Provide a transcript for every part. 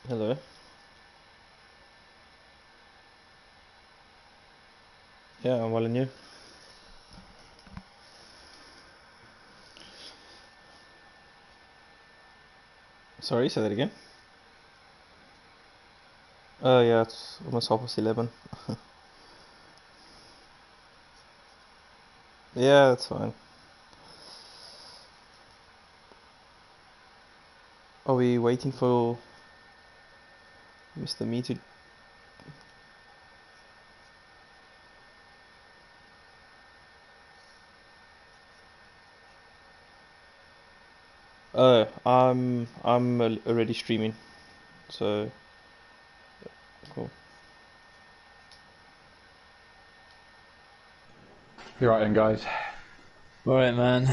Hello. Yeah, I'm well and you? Sorry, say that again. Oh yeah, it's almost 11:30. Yeah, that's fine. Are we waiting for Mr. Me to... Oh, I'm already streaming, so cool. You're right then, guys. Alright, man.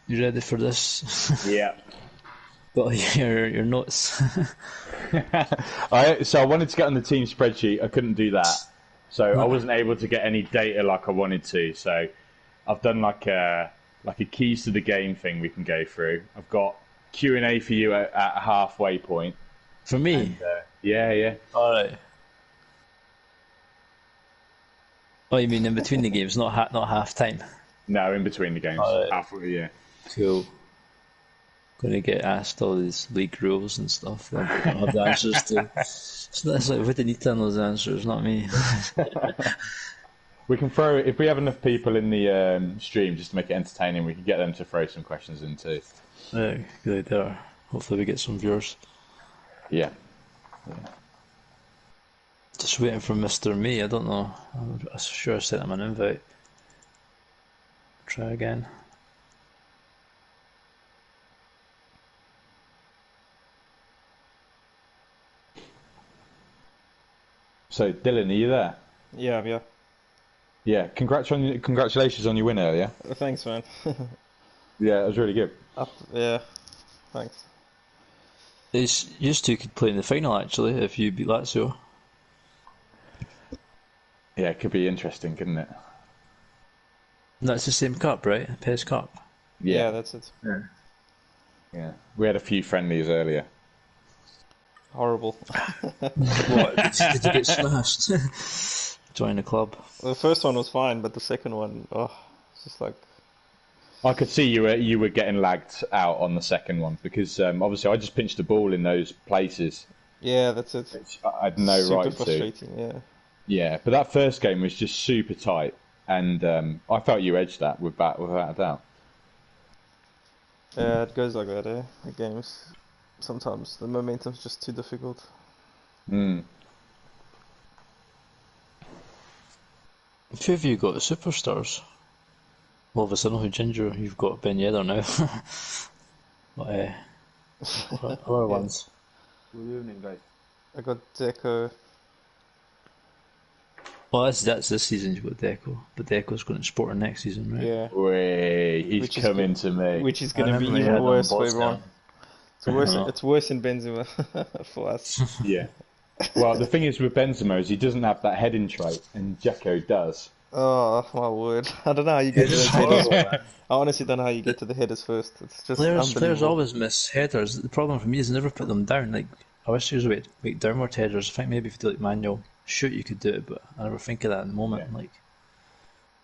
You ready for this? Yeah. Got your notes. So I wanted to get on the team spreadsheet. I couldn't do that, so I wasn't able to get any data like I wanted to. So I've done like a keys to the game thing we can go through. I've got Q&A for you at a halfway point. For me? And, yeah. Alright. Oh, you mean in between the games, not half time? No, in between the games. Alright. Halfway, yeah. Cool. Gonna get asked all these league rules and stuff that I don't have the answers to. It's like, we didn't need to know those answers, not me. We can throw, if we have enough people in the stream just to make it entertaining, we can get them to throw some questions in too. Yeah, good idea. Hopefully we get some viewers. Yeah. Just waiting for Mr. Me, I don't know. I'm sure I sent him an invite. Try again. So, Dylan, are you there? Yeah. Yeah, congratulations on your win earlier. Thanks, man. Yeah, it was really good. Yeah, thanks. You two could play in the final actually if you beat Lazio. Yeah, it could be interesting, couldn't it? And that's the same cup, right? PES Cup. Yeah, that's it. Yeah. We had a few friendlies earlier. Horrible. What? Did you get smashed? Join the club. The first one was fine, but the second one, it's just like... I could see you were getting lagged out on the second one because obviously I just pinched the ball in those places. Yeah, that's it. Which I had no Super right frustrating, yeah. Yeah, but that first game was just super tight, and I felt you edged that without a doubt. Yeah, it goes like that, eh? The games. Sometimes the momentum's just too difficult. Mm. A few of you got the superstars. Well, obviously I know who Ginger you've got Ben Yedder now. But other ones. Good evening, guys. I got Deco. Well, that's this season you've got Deco, but Deco's going to Sporting next season, right? Yeah. Wait, he's coming to me. Which is going to be even worse for everyone. It's worse in Benzema for us. Yeah. Well, the thing is with Benzema is he doesn't have that heading trait, and Dzeko does. Oh my word! I don't know how you get to those headers. I honestly don't know how you get to the headers first. It's just Players always miss headers. The problem for me is I never put them down. Like I wish there was a way to make downward headers. I think maybe if you do like manual shoot, you could do it, but I never think of that in the moment. Yeah. Like,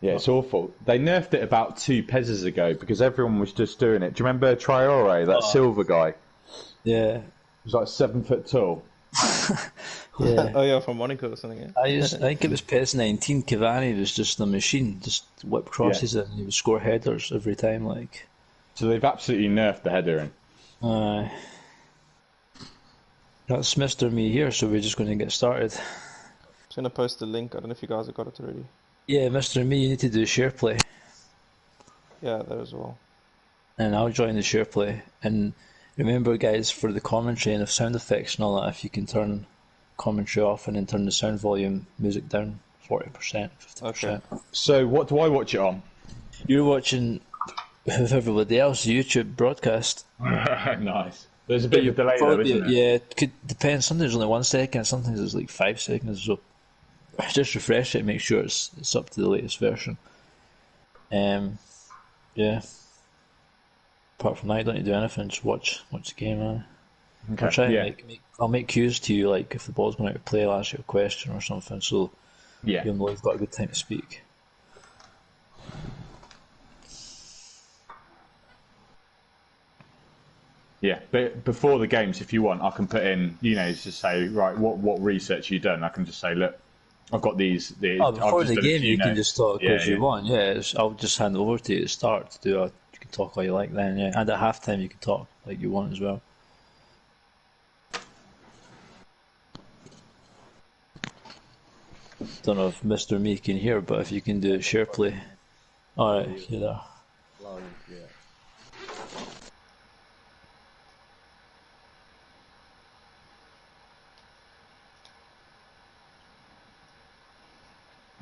Yeah, it's awful. They nerfed it about 2 PESs ago because everyone was just doing it. Do you remember Traore, that silver guy? yeah, He was like 7 foot tall. yeah. Oh yeah, from Monaco or something. Yeah. I think it was PES 19. Cavani was just a machine, just whip crosses in. And he would score headers every time. Like, so they've absolutely nerfed the header in. That's Mr. Me here, so we're just going to get started. Just gonna post the link. I don't know if you guys have got it already. Yeah, Mr. Me, you need to do share play. Yeah, there as well. And I'll join the share play. And remember, guys, for the commentary and the sound effects and all that, if you can turn commentary off and then turn the sound volume music down 40%, 50%. Okay. So what do I watch it on? You're watching with everybody else YouTube broadcast. Nice. There's a bit of delay though, isn't there? Yeah, it could depend. Sometimes it's only 1 second, sometimes it's like 5 seconds. So just refresh it and make sure it's up to the latest version. Yeah. Apart from that, you don't need to do anything. Just watch the game, man. I'll try and Yeah. I'll make cues to you, like if the ball's going out of play, I'll ask you a question or something, so Yeah. you'll know you've got a good time to speak. Yeah, but before the games, if you want, I can put in, just say, right, what research you done? I can just say, look, I've got these. Oh, I've before just the done a game, few you can notes. just talk Yeah, as you want. Yeah, I'll just hand over to you at the start to do. You can talk all you like then. Yeah, and at halftime you can talk like you want as well. Don't know if Mr. Me can hear, but if you can do a share play. Alright, you're there. Loud and clear.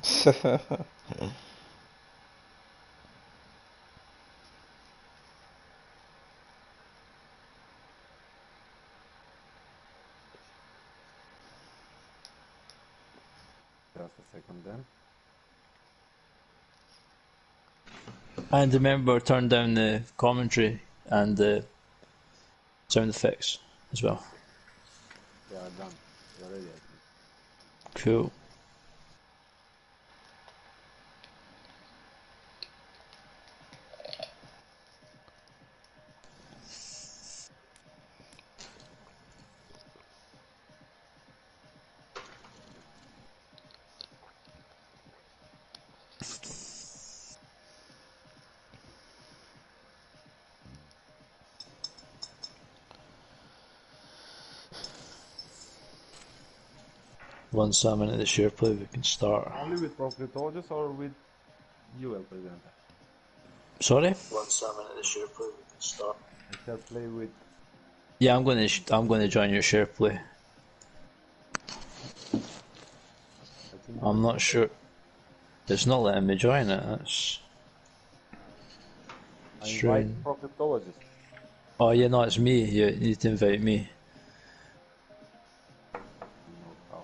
Just a second then. And remember, turn down the commentary and the sound effects as well. They are done. They are ready, I think. Cool. Once I'm into the share play, we can start. Only with Proclitologist or with you, El Presidente? Sorry? Once I'm into the share play, we can start. I shall play with... Yeah, I'm going to join your share play. I'm not sure. It's not letting me join it. That's I invite strange. Proclitologist. Oh yeah, no, it's me. You need to invite me. No, how?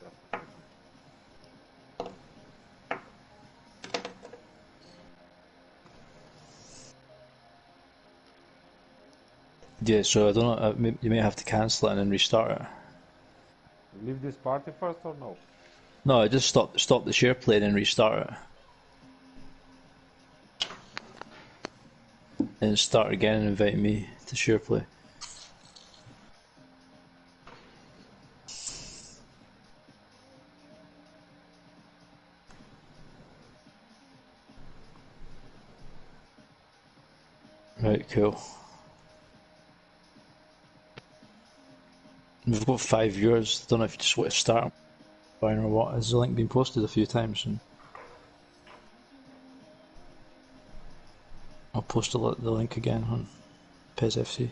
Just a second. Yeah, so I don't know. You may have to cancel it and then restart it. Leave this party first or no? No, I just stop the share play and then restart it. And start again and invite me to share play. Right, cool. We've got 5 viewers. Don't know if you just want to start buying or what. Has the link been posted a few times? And I'll post the link again on PES FC.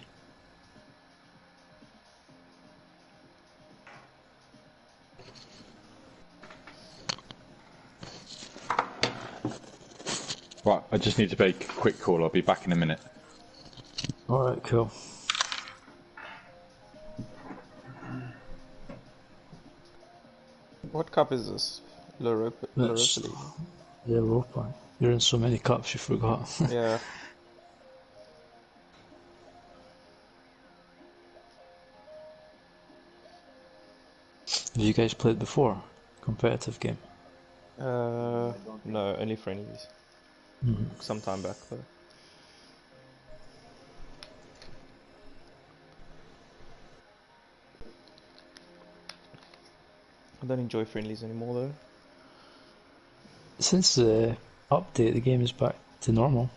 Right, I just need to make a quick call. I'll be back in a minute. Alright, cool. What cup is this? L'Europa It's League. the Europa. You're in so many cups you forgot. Yeah. Have you guys played before? Competitive game? No, only friendlies. Some time back though. I don't enjoy friendlies anymore though. Since the update, the game is back to normal.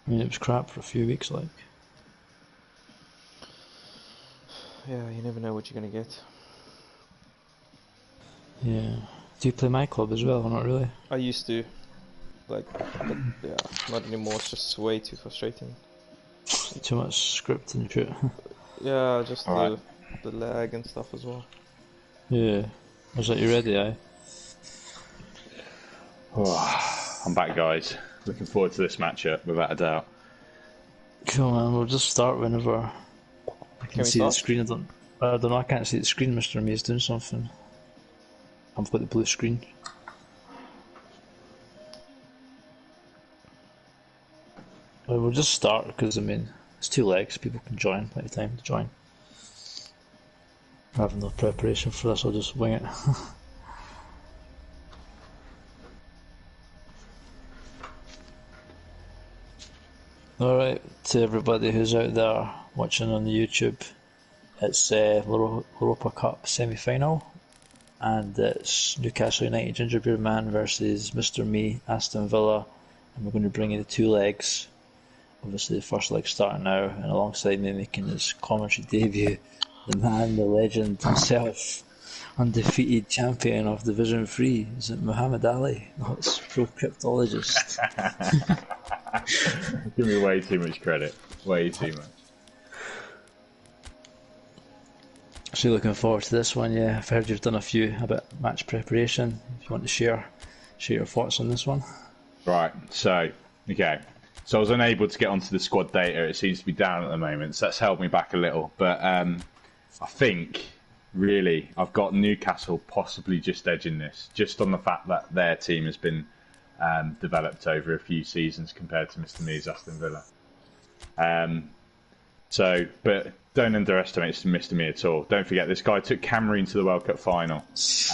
I mean, it was crap for a few weeks, like. Yeah, you never know what you're gonna get. Yeah. Do you play my club as well, or not really? I used to. Like, but yeah, not anymore. It's just way too frustrating. Too much script and shit. Yeah, just Alright. the lag and stuff as well. Yeah. Was that you ready, aye? I'm back, guys. Looking forward to this matchup, without a doubt. Cool, man. We'll just start whenever I can we see the start? screen. I don't know. I can't see the screen. Mr. Me's doing something. I've got the blue screen. We'll just start because I mean, It's 2 legs, people can join, plenty of time to join. I have no preparation for this, I'll just wing it. Alright, to everybody who's out there watching on the YouTube, it's Europa Cup semi-final, and it's Newcastle United Gingerbeard Man versus Mr. Me, Aston Villa, and we're going to bring you the 2 legs. Obviously the first leg starting now, and alongside me making his commentary debut, the man, the legend himself, undefeated champion of Division 3, is it Muhammad Ali? No, it's pro cryptologist. Give me way too much credit. Way too much. So looking forward to this one, yeah. I've heard you've done a bit match preparation. If you want to share your thoughts on this one. Right, so, okay. So I was unable to get onto the squad data. It seems to be down at the moment, so that's held me back a little. But I think, really, I've got Newcastle possibly just edging this, just on the fact that their team has been developed over a few seasons compared to Mr. Me's Aston Villa. But don't underestimate Mr. Me at all. Don't forget, this guy took Cameroon to the World Cup final, which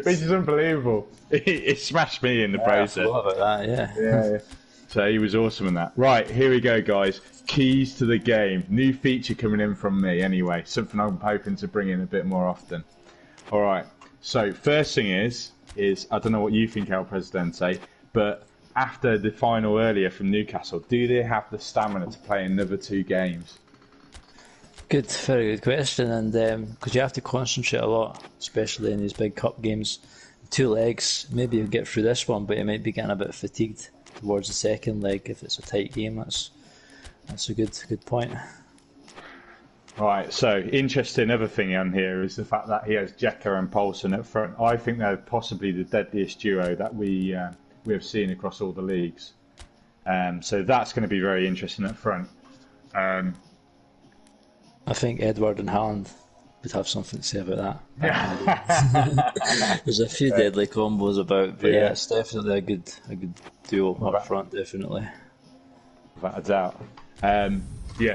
is unbelievable. It smashed me in the process. I forgot about that, yeah. So he was awesome in that. Right, here we go, guys. Keys to the game. New feature coming in from me, anyway. Something I'm hoping to bring in a bit more often. All right. So first thing is I don't know what you think, El Presidente, but after the final earlier from Newcastle, do they have the stamina to play another 2 games? Good, very good question, and because you have to concentrate a lot, especially in these big cup games. 2 legs, maybe you'll get through this one, but you might be getting a bit fatigued towards the second leg if it's a tight game. That's a good point. Right, so interesting other thing on here is the fact that he has Jekka and Poulsen up front. I think they're possibly the deadliest duo that we have seen across all the leagues. So that's going to be very interesting up front. I think Edward and Haaland would have something to say about that. There's a few deadly combos about, but yeah, it's definitely a good duo up front, definitely. Without a doubt.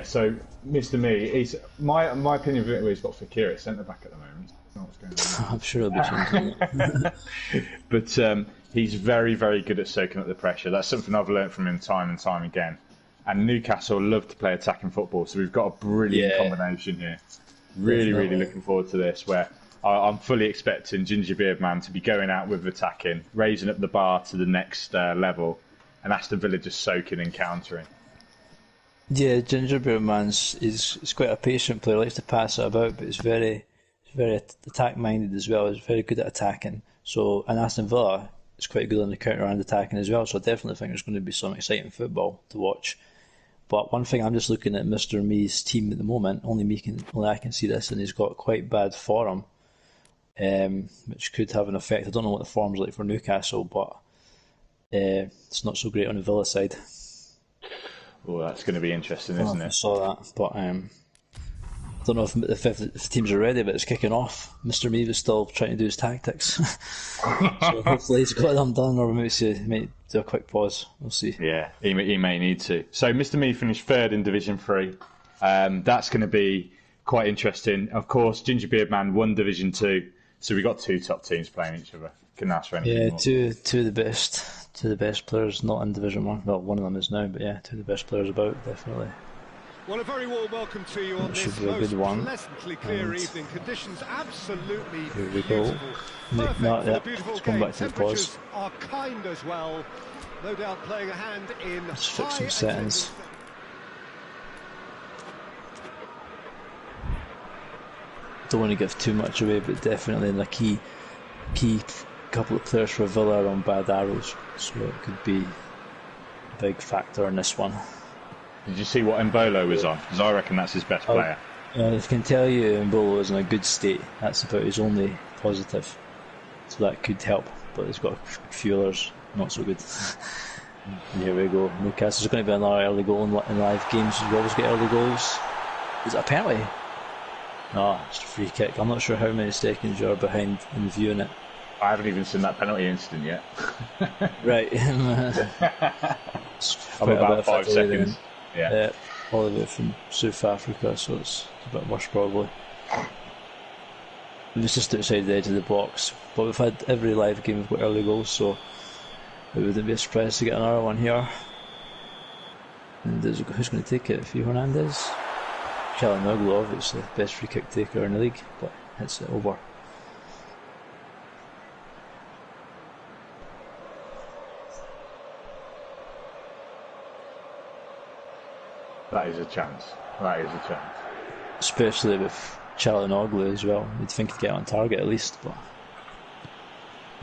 So Mr. Me, he's my opinion of it. He's got Fekir at centre back at the moment. I don't know what's going on. I'm sure he'll be changing. But he's very, very good at soaking up the pressure. That's something I've learnt from him time and time again. And Newcastle love to play attacking football, so we've got a brilliant combination here. Really looking forward to this, where I'm fully expecting Gingerbeard Man to be going out with attacking, raising up the bar to the next level, and Aston Villa just soaking and countering. Yeah, Gingerbeard Man's is quite a patient player. Likes to pass it about, but he's very attack minded as well. He's very good at attacking. So, and Aston Villa is quite good on the counter and attacking as well. So I definitely think there's going to be some exciting football to watch. But one thing, I'm just looking at Mr. Me's team at the moment. Only I can see this, and he's got quite bad form, which could have an effect. I don't know what the form's like for Newcastle, but it's not so great on the Villa side. Oh, that's going to be interesting, isn't it? I saw that, but I don't know if teams are ready, but it's kicking off. Mr. Me was still trying to do his tactics. So hopefully he's got them done, or maybe he might do a quick pause. We'll see. Yeah, he may need to. So Mr. Me finished 3rd in Division 3. That's going to be quite interesting. Of course, Gingerbeard Man won Division 2, so we got 2 top teams playing each other. Couldn't ask for anything more. Two of the best. 2 of the best players, not in Division 1. Well, one of them is now, but yeah, 2 of the best players about, definitely. Well, a very warm welcome to you on this most pleasantly clear evening. Conditions absolutely beautiful. Perfect for the beautiful game. Temperatures are kind as well. No doubt playing a hand in let's fix some settings. Don't want to give too much away, but definitely in a key couple of players for Villa are on bad arrows, so it could be a big factor in this one. Did you see what Mbolo was on? Because I reckon that's his best player. I can tell you Mbolo is in a good state. That's about his only positive. So that could help. But he's got a few others not so good. And here we go. Newcastle's going to be another early goal in live games. You always get early goals. Is it a penalty? No, it's a free kick. I'm not sure how many seconds you're behind in viewing it. I haven't even seen that penalty incident yet. Right. I'm about 5 seconds. Yeah. All the way from South Africa, so it's a bit worse probably. It was just outside the edge of the box, but we've had every live game we've got early goals, so it wouldn't be a surprise to get another one here. And who's going to take it? Fio Hernandez? Calhanoglu, obviously, best free kick taker in the league, but hits it over. That is a chance. That is a chance. Especially with Calhanoglu as well. You'd think he'd get on target at least, but...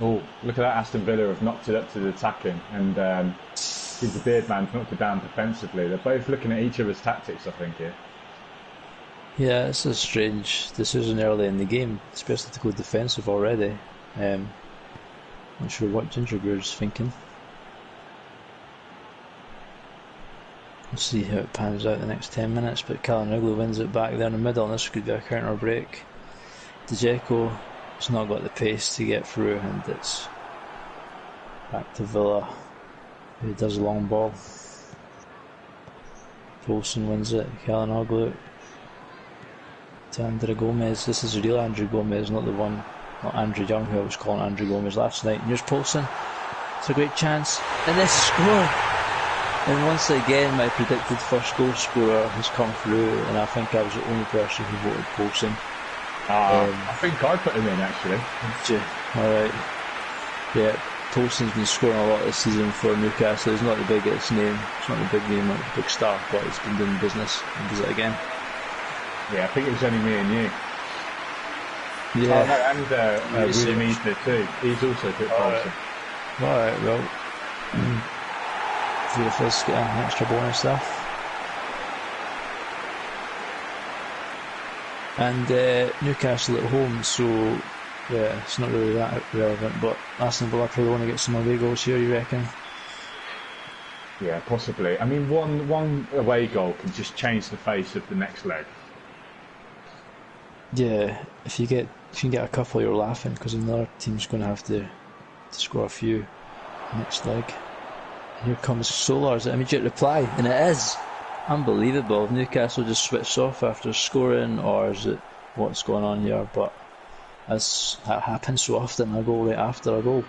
Oh, look at that. Aston Villa have knocked it up to the attacking, and he's the beard man's knocked it down defensively. They're both looking at each other's tactics, I think, here. Yeah, it's a strange decision early in the game, especially to go defensive already. Not sure what Gingerbeard's thinking. We'll see how it pans out the next 10 minutes, but Calhanoglu wins it back there in the middle, and this could be a counter break. Dzeko has not got the pace to get through, and it's back to Villa, who does a long ball. Poulsen wins it, Calhanoglu to Andre Gomez. This is the real Andre Gomez, not the one, not Andrew Young, who I was calling Andre Gomez last night. And here's Poulsen. It's a great chance, and this score. And once again, my predicted first goal scorer has come through, and I think I was the only person who voted Poulsen. I think I put him in, actually. Alright. Yeah, Poulsen's been scoring a lot this season for Newcastle. He's not the biggest name, it's not the big name, not the big star, but he's been doing business and does it again. Yeah, I think it was only me and you. Yeah. Oh, no, and William Easter too. He's also put Poulsen. Alright, well. Three of us get an extra bonus there. And Newcastle at home, so yeah, it's not really that relevant, but Aston Villa probably want to get some away goals here, you reckon? Yeah, possibly. I mean, one away goal can just change the face of the next leg. Yeah, if you can get a couple, you're laughing, because another team's going to have to score a few next leg. And here comes Solar's immediate reply, and it is unbelievable. If Newcastle just switched off after scoring, or is it what's going on here? But that happens so often, a goal right after a goal.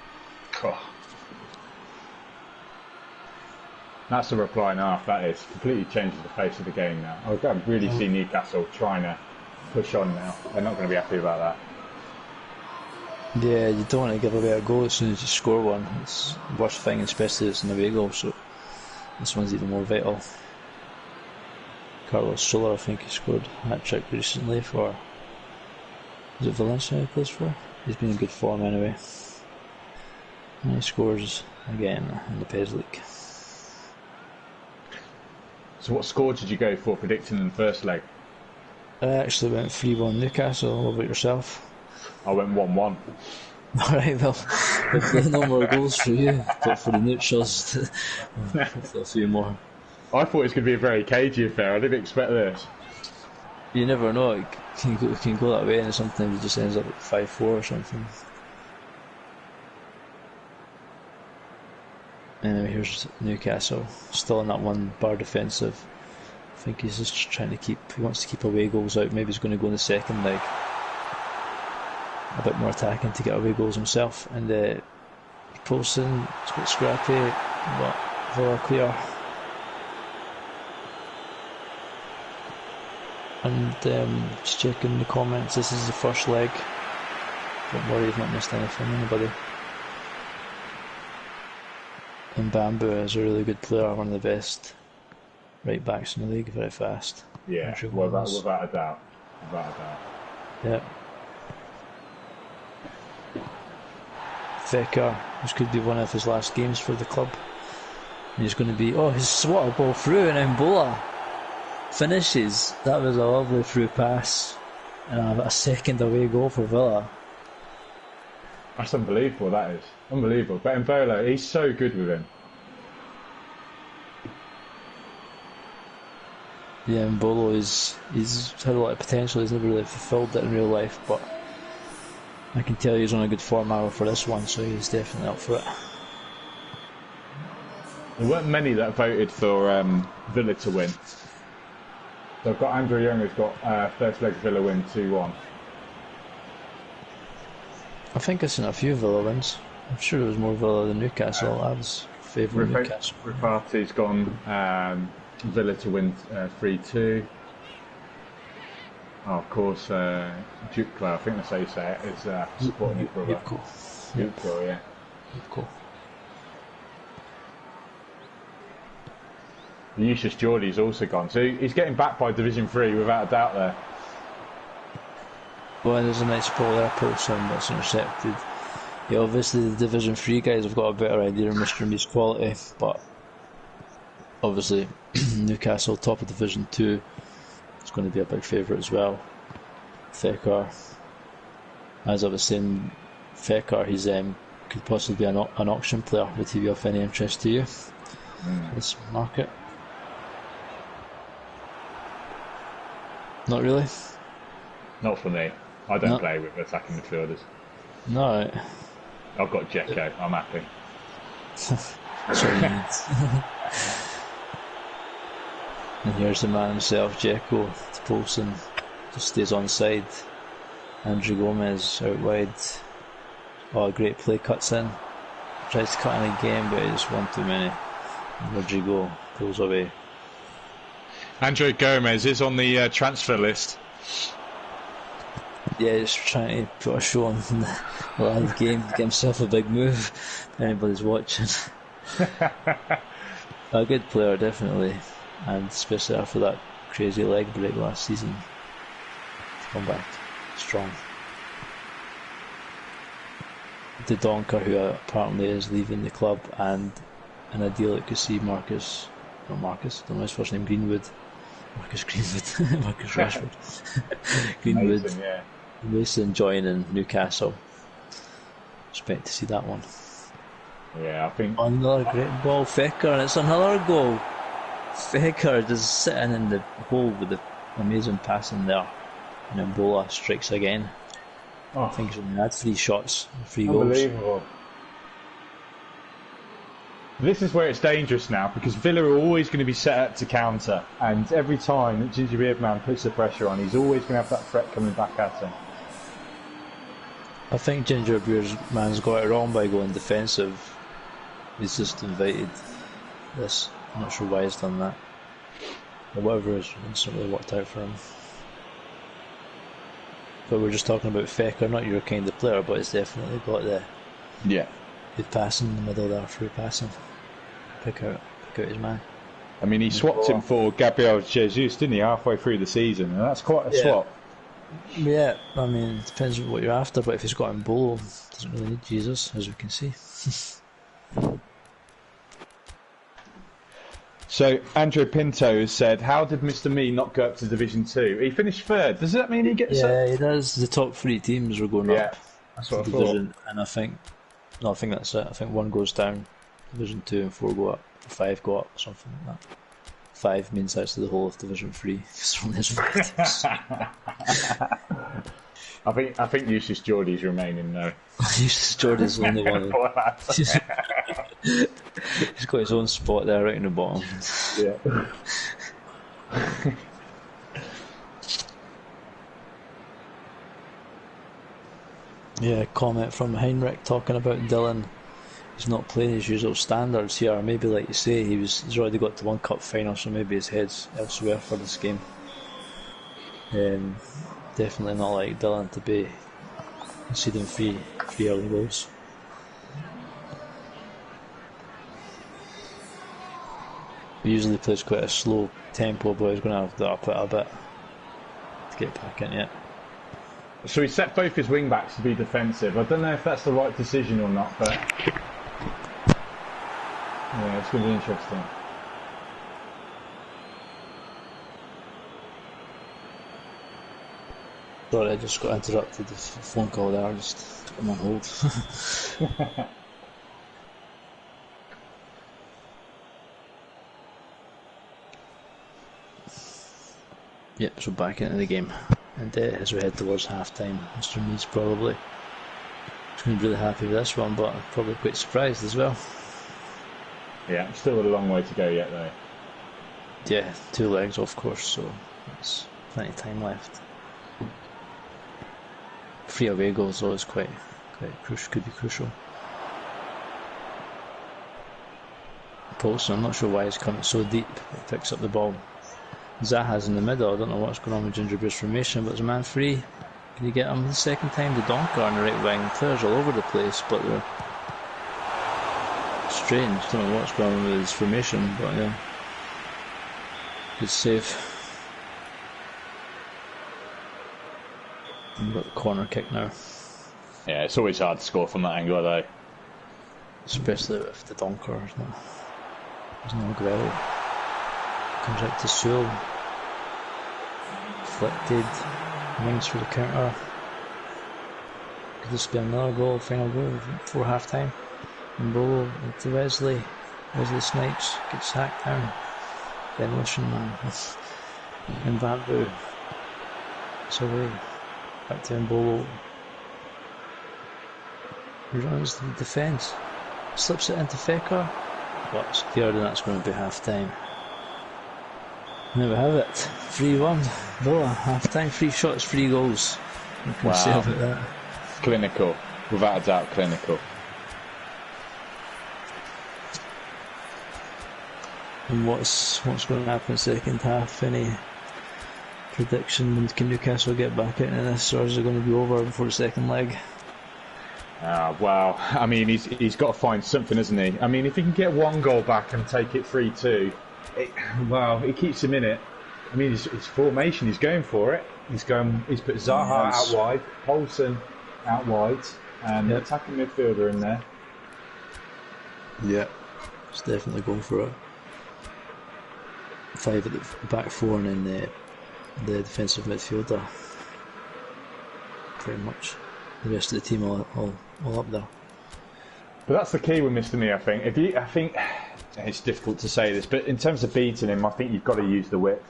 That's a reply and a half, that is. Completely changes the face of the game now. I can really see Newcastle trying to push on now. They're not going to be happy about that. Yeah, you don't want to give away a goal as soon as you score one. It's the worst thing, especially if it's an away goal, so this one's even more vital. Carlos Soler, I think he scored a hat-trick recently for... Is it Valencia he plays for? He's been in good form anyway. And he scores again in the PES League. So what score did you go for predicting in the first leg? I actually went 3-1 Newcastle. What about yourself? I went 1-1. Alright, well, hopefully no more goals for you, but for the neutrals, hopefully a few more. I thought it was going to be a very cagey affair. I didn't expect this. You never know, it can go that way, and sometimes it just ends up at 5-4 or something. Anyway, here's Newcastle, still in that one bar defensive. I think he's just trying to he wants to keep away goals out. Maybe he's going to go in the second leg. A bit more attacking to get away goals himself. And Poulsen, it's a bit scrappy, but Villa clear. And just checking the comments, this is the first leg. Don't worry, you've not missed anything, anybody. And Bamboo is a really good player, one of the best right backs in the league, very fast. Yeah, without a doubt. Without a doubt. Yep. Fekir, this could be one of his last games for the club. And he's going to be, what a ball through, and Mbola finishes. That was a lovely through pass, and a second away goal for Villa. That's unbelievable, that is. Unbelievable. But Mbola, he's so good with him. Yeah, Mbolo he's had a lot of potential. He's never really fulfilled it in real life, but I can tell he's on a good form hour for this one, so he's definitely up for it. There weren't many that voted for Villa to win. So I've got Andrew Young who's got first leg Villa win 2-1. I think I've seen a few Villa wins. I'm sure there was more Villa than Newcastle. I was favouring Newcastle. Rifati's gone Villa to win 3-2. Oh, of course, Dukla, I think that's how you say it, is supporting his brother. Dukla, yeah. Cool. Lucius Geordie's also gone, so he's getting back by Division 3 without a doubt there. Well, there's a nice ball there, Pilson, that's intercepted. Yeah, obviously the Division 3 guys have got a better idea of Mr. Me's quality, but obviously Newcastle, top of Division 2, is going to be a big favourite as well. Fekar, as I was saying, Fekar, he's could possibly be an auction player. Would he be of any interest to you? This market? Not really? Not for me. I don't play with attacking midfielders. No. I've got Dzeko, I'm happy. And here's the man himself, Dzeko, to Poulsen, just stays on side. Andrew Gomez out wide. Oh, great play, cuts in. Tries to cut in a game, but it's one too many. And Rodrigo pulls away. Andrew Gomez is on the transfer list. Yeah, he's trying to put a show on the live game, get himself a big move. If anybody's watching. A good player, definitely. And especially after that crazy leg break last season. Come back strong. The Donker, who apparently is leaving the club, and in a deal that could see Marcus, don't know his first name, Marcus Rashford. Greenwood. Mason, yeah. Mason joining Newcastle. Expect to see that one. Yeah, I think. Another great ball, Fekar, and it's another goal. Fekar just sitting in the hole with the amazing passing there. And Ebola strikes again. I think he's only had 3 shots, 3 goals. Unbelievable. This is where it's dangerous now, because Villa are always going to be set up to counter, and every time that Gingerbeard Man puts the pressure on, he's always going to have that threat coming back at him. I think Gingerbeard Man's got it wrong by going defensive. He's just invited this. I'm not sure why he's done that. But whatever it is, it's not really worked out for him. But we're just talking about Fekar, not your kind of player, but it's definitely got the good passing in the middle there, free passing. Pick out his man. I mean, he swapped him for Gabriel Jesus, didn't he, halfway through the season, and that's quite a swap. Yeah, I mean, it depends on what you're after, but if he's got Embolo, doesn't really need Jesus, as we can see. So, Andrew Pinto has said, how did Mr. Me not go up to Division 2? He finished 3rd. Does that mean he gets up? Yeah, he does. The top 3 teams are going up. That's what I division, thought. and I think that's it. I think 1 goes down, Division 2 and 4 go up, 5 go up, something like that. 5 means that's the whole of Division 3. I think Lucius Geordie's remaining though. Lucius Geordie's the only one. He's got his own spot there right in the bottom. Yeah. Yeah, comment from Heinrich talking about Dylan. He's not playing his usual standards here. Maybe, like you say, he's already got to 1 cup final, so maybe his head's elsewhere for this game. Definitely not like Dylan to be conceding 3 early goals. He usually plays quite a slow tempo, but he's going to have to up it a bit to get back in it. So he set both his wing backs to be defensive. I don't know if that's the right decision or not, but yeah, it's going to be interesting. Sorry, I just got interrupted. The phone call there, I just took him on hold. Yep, so back into the game. And as we head towards half time, Mr. Mead's probably going to be really happy with this one, but probably quite surprised as well. Yeah, still a long way to go yet, though. Yeah, 2 legs off course, so there's plenty of time left. 3 away goals though is quite crucial, could be crucial. Paulson, I'm not sure why he's coming so deep. He picks up the ball. Zaha's in the middle. I don't know what's going on with Gingerbeard's formation, but there's a man free. Can you get him the second time? The Donker on the right wing. Players all over the place, but they're strange. Don't know what's going on with his formation, but yeah. Good save. We've got the corner kick now. Yeah, it's always hard to score from that angle, though. Especially with the Donker. There's no gravel. Comes out to Sewell. Deflected. Wings for the counter. Could this be another goal? Final goal before half time. And Bolo to Wesley. Wesley Snipes gets hacked down. Demolition man. And Bamboo. It's away. Back to Mbolo. He runs the defence. Slips it into Fecker. But it's clear that that's going to be half time. There we have it. 3-1. Villa. Half time. 3 shots, 3 goals. What can you say about that? Clinical. Without a doubt, clinical. And what's going to happen second half? Any prediction? Can Newcastle get back into this, or is it going to be over before the second leg? Well, I mean, he's got to find something, isn't he? I mean, if he can get 1 goal back and take it 3-2, it keeps him in it. I mean, his formation, he's going for it. He's put Zaha out wide, Poulsen out wide, and attacking midfielder in there. Yeah, he's definitely going for it. 5 at the back 4 and then the defensive midfielder. Pretty much. The rest of the team all up there. But that's the key with Mr. Me, I think. I think it's difficult to say this, but in terms of beating him, I think you've got to use the width.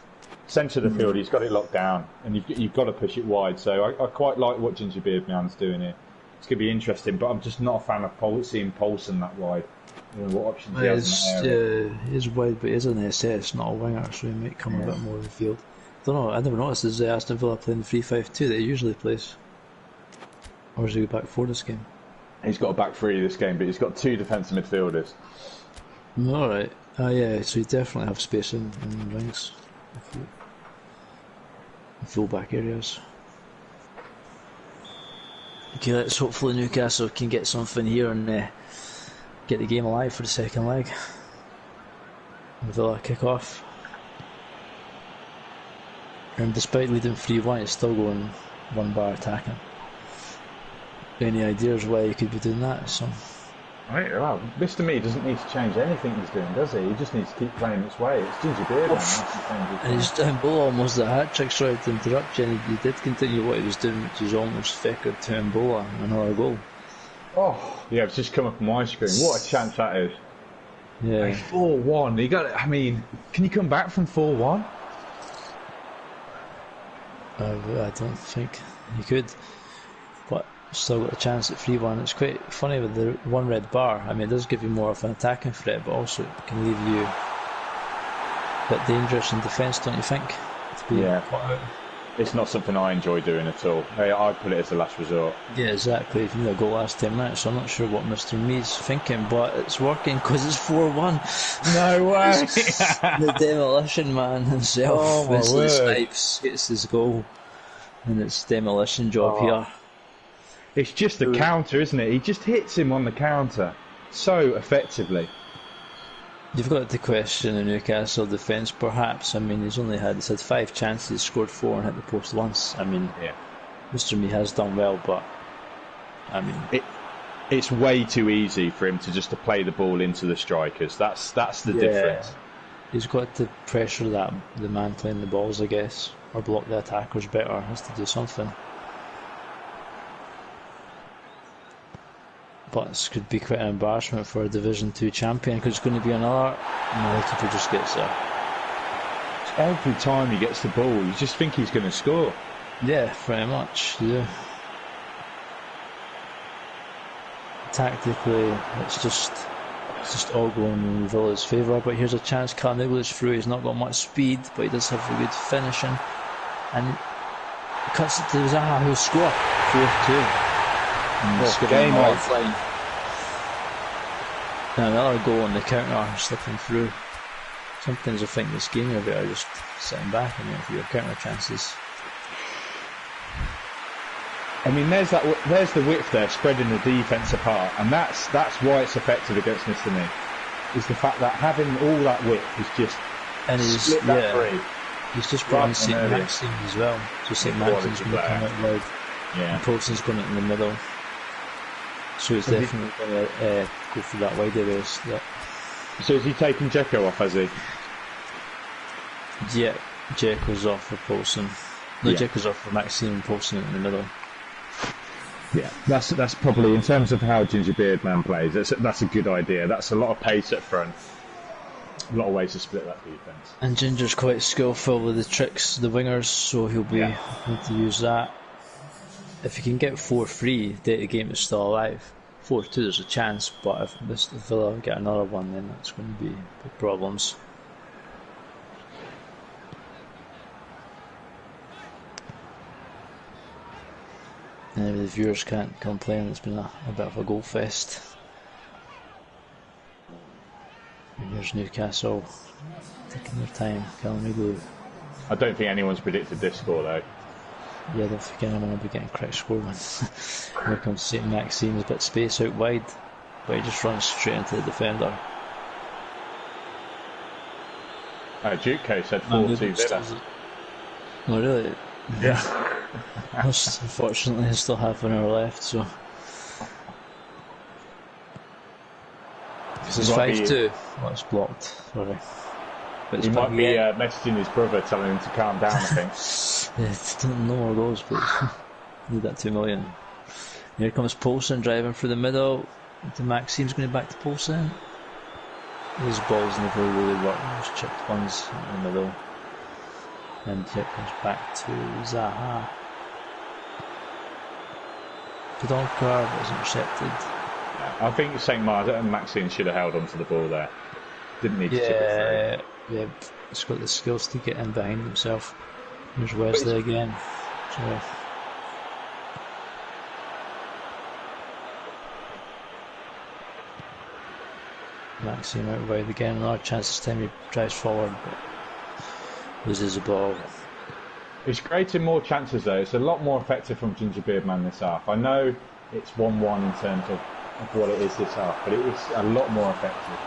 Centre of the field, he's got it locked down, and you've got to push it wide. So I quite like what Gingerbeard Man's doing here. It's going to be interesting, but I'm just not a fan of seeing Poulsen that wide. I don't know what options he has in that area. He is wide, but he is an SS, not a winger, so he might come a bit more in the field. I don't know, I never noticed is Aston Villa playing the 3-5-2 that he usually plays. Or is he back 4 this game? He's got a back 3 this game, but he's got 2 defensive midfielders. Alright. Yeah, so you definitely have space in the wings. Full back areas. Okay, let's hopefully Newcastle can get something here and get the game alive for the second leg. Villa kick off. And despite leading 3-1, it's still going 1 bar attacking. Any ideas why you could be doing that? Right, well, Mr. Me doesn't need to change anything he's doing, does he? He just needs to keep playing its way. It's Gingerbeard now. And he's down below almost a hat-trick. Sorry to interrupt you. And he did continue what he was doing, which is almost Fecker to Mbola and another goal. Oh, yeah, it's just come up on my screen. What a chance that is. Yeah. 4-1. I mean, can you come back from 4-1? I don't think you could. But still got a chance at 3-1. It's quite funny with the 1 red bar. I mean, it does give you more of an attacking threat, but also it can leave you a bit dangerous in defence, don't you think? To be caught out. It's not something I enjoy doing at all. I'd put it as a last resort. Yeah, exactly. If you need a goal last 10 minutes, so I'm not sure what Mr. Me's thinking, but it's working because it's 4-1. No way! The demolition man himself, Wesley Snipes, gets his goal, and it's demolition job here. It's just a counter, isn't it? He just hits him on the counter so effectively. You've got to question the Newcastle defence, perhaps. I mean, he's had 5 chances, scored 4 and hit the post once. I mean, Mr. Me has done well, but I mean, it's way too easy for him to play the ball into the strikers. That's the difference. He's got to pressure the man playing the balls, I guess, or block the attackers better. Has to do something. But this could be quite an embarrassment for a Division 2 champion, because it's going to be another. No, the keeper just gets there. Every time he gets the ball, you just think he's going to score. Yeah, pretty much. Yeah. Tactically, it's just It's just all going in Villa's favour, but here's a chance. Calhanoglu's through. He's not got much speed, but he does have a good finishing, and he cuts it to Zaha, who'll score 4-2. Game on. Now another goal on the counter, slipping through. Sometimes I think this game you're better just sitting back and waiting for your counter chances. I mean, there's the width there, spreading the defence apart, and that's why it's effective against Mr. Nee. Is the fact that having all that width is just split that free. He's just brought in St. Maxime as well, so St. Maxime's going to come out wide, and Paulson's going in the middle. So he's definitely going to go for that wide area. So is he taking Dzeko off, has he? Yeah, Dzeko's off for Paulson. No, Dzeko's off for Maxime and Paulson in the middle. Yeah, that's probably, in terms of how Gingerbeard Man plays, that's a good idea. That's a lot of pace up front. A lot of ways to split that defence. And Ginger's quite skillful with the tricks, the wingers, so he'll be able to use that. If he can get 4-3, the game is still alive. 4-2, there's a chance, but if Villa get another one, then that's going to be big problems. And the viewers can't complain, it's been a bit of a goal fest. And here's Newcastle taking their time. Calhanoglu. I don't think anyone's predicted this score though. Yeah, I don't think anyone will be getting correct scoreline. Here comes St. Maxime, there's a bit of space out wide, but he just runs straight into the defender. Duke said 4-2 Villa. Oh really? Yeah. Unfortunately, there's still half an hour left, so. Because it's 5-2. Oh, it's blocked. Sorry. But he might be messaging his brother, telling him to calm down, I think. No more goals, please. Need that 2 million. Here comes Paulson driving through the middle. To Maxime's going back to Paulson. His balls never really work. Those chipped ones in the middle. And it comes back to Zaha. Pedonka was intercepted. I think St. Maxime should have held onto the ball there. Didn't need to chip it through. Yeah, he's got the skills to get in behind himself. Here's Wesley again. Sorry. Maxime out wide again. Another chance this time he drives forward, but loses the ball. It's creating more chances though. It's a lot more effective from Gingerbeard Man this half. I know it's 1-1 in terms of what it is this half, but it is a lot more effective.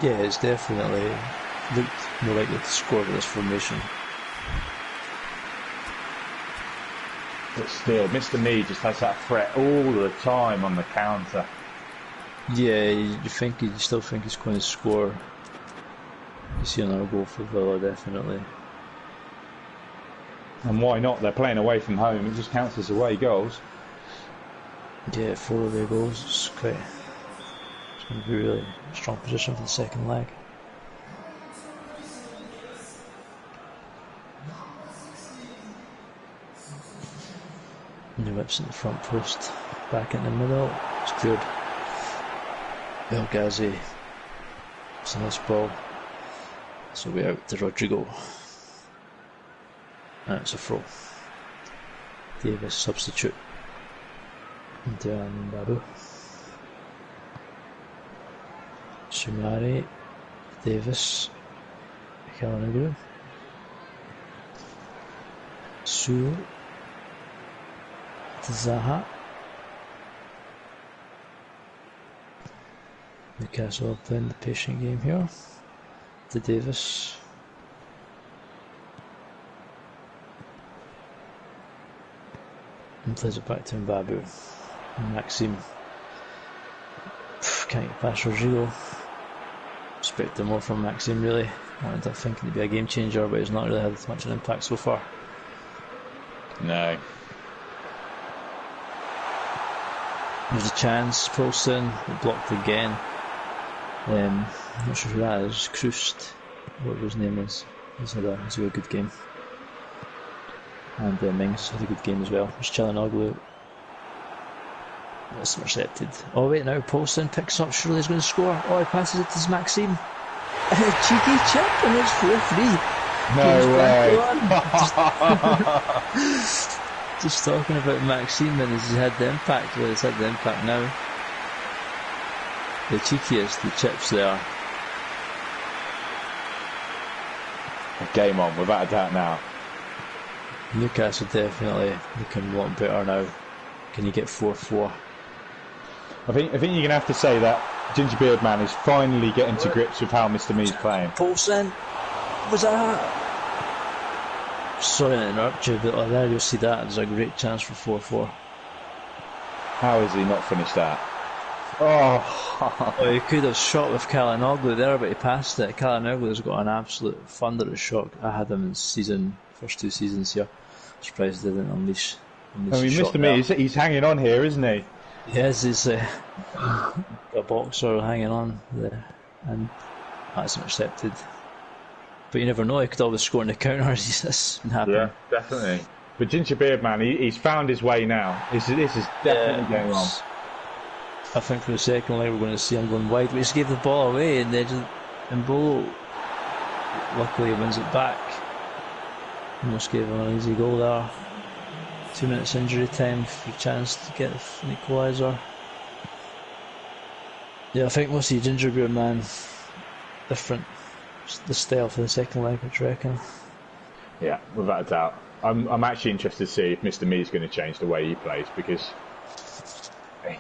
Yeah, it's definitely looked more likely to score with this formation. But still, Mr. Nee just has that threat all the time on the counter. Yeah, you still think he's going to score. You see another goal for Villa, definitely. And why not? They're playing away from home. It just counts as away goals. Yeah, 4 away goals. It's going to be a really strong position for the second leg. New whips in the front post, back in the middle. It's cleared. El Ghazi. It's a nice ball. So we're out to Rodrigo. And it's a throw. Davis substitute. Into Babu. Sumari. Davis. Calhanoglu. Su. Zaha. Newcastle playing the patient game here. To Davis. And plays it back to Mbabu. Maxime. Can't get past Rodrigo. Expecting more from Maxime really. I ended up thinking to be a game changer, but he's not really had much of an impact so far. No. There's a chance, Paulson, blocked again. I'm not sure who that is, Krust, whatever his name is. He's had a really good game. And Mings had a good game as well. There's Calhanoglu. That's intercepted. Oh wait, now Paulson picks up. Surely he's going to score. Oh, he passes it to Maxime. Cheeky chip, and it's 4-3. No way. Just talking about Maxime and he's had the impact. Well, he's had the impact now. The cheekiest, the chips there. Game on, without a doubt now. Newcastle definitely looking a lot better now. Can you get 4-4? I think you're going to have to say that Gingerbeard Man is finally getting to grips with how Mr. Me's playing. Paulson, was that? Sorry to interrupt you, but there you'll see that. There's a great chance for 4-4. How has he not finished that? Oh, He could have shot with Kalinoglu there, but he passed it. Kalinoglu's got an absolute thunderous shot. I had him in first 2 seasons here. Surprised they didn't unleash I mean, Mr. Me, he's hanging on here, isn't he? Yes, he's a boxer hanging on there, and that's intercepted. But you never know, he could always score in the counters. This can happen. Yeah, definitely. But Gingerbeard Man, he's found his way now. This is definitely going on. I think for the second leg we're going to see him going wide. We just gave the ball away, and then Bolo luckily wins it back. Almost gave him an easy goal there. 2 minutes injury time for a chance to get an equaliser. Yeah, I think we'll see Gingerbeard Man different. The style for the second leg, what do you reckon? Yeah, without a doubt. I'm actually interested to see if Mr. Me is going to change the way he plays, because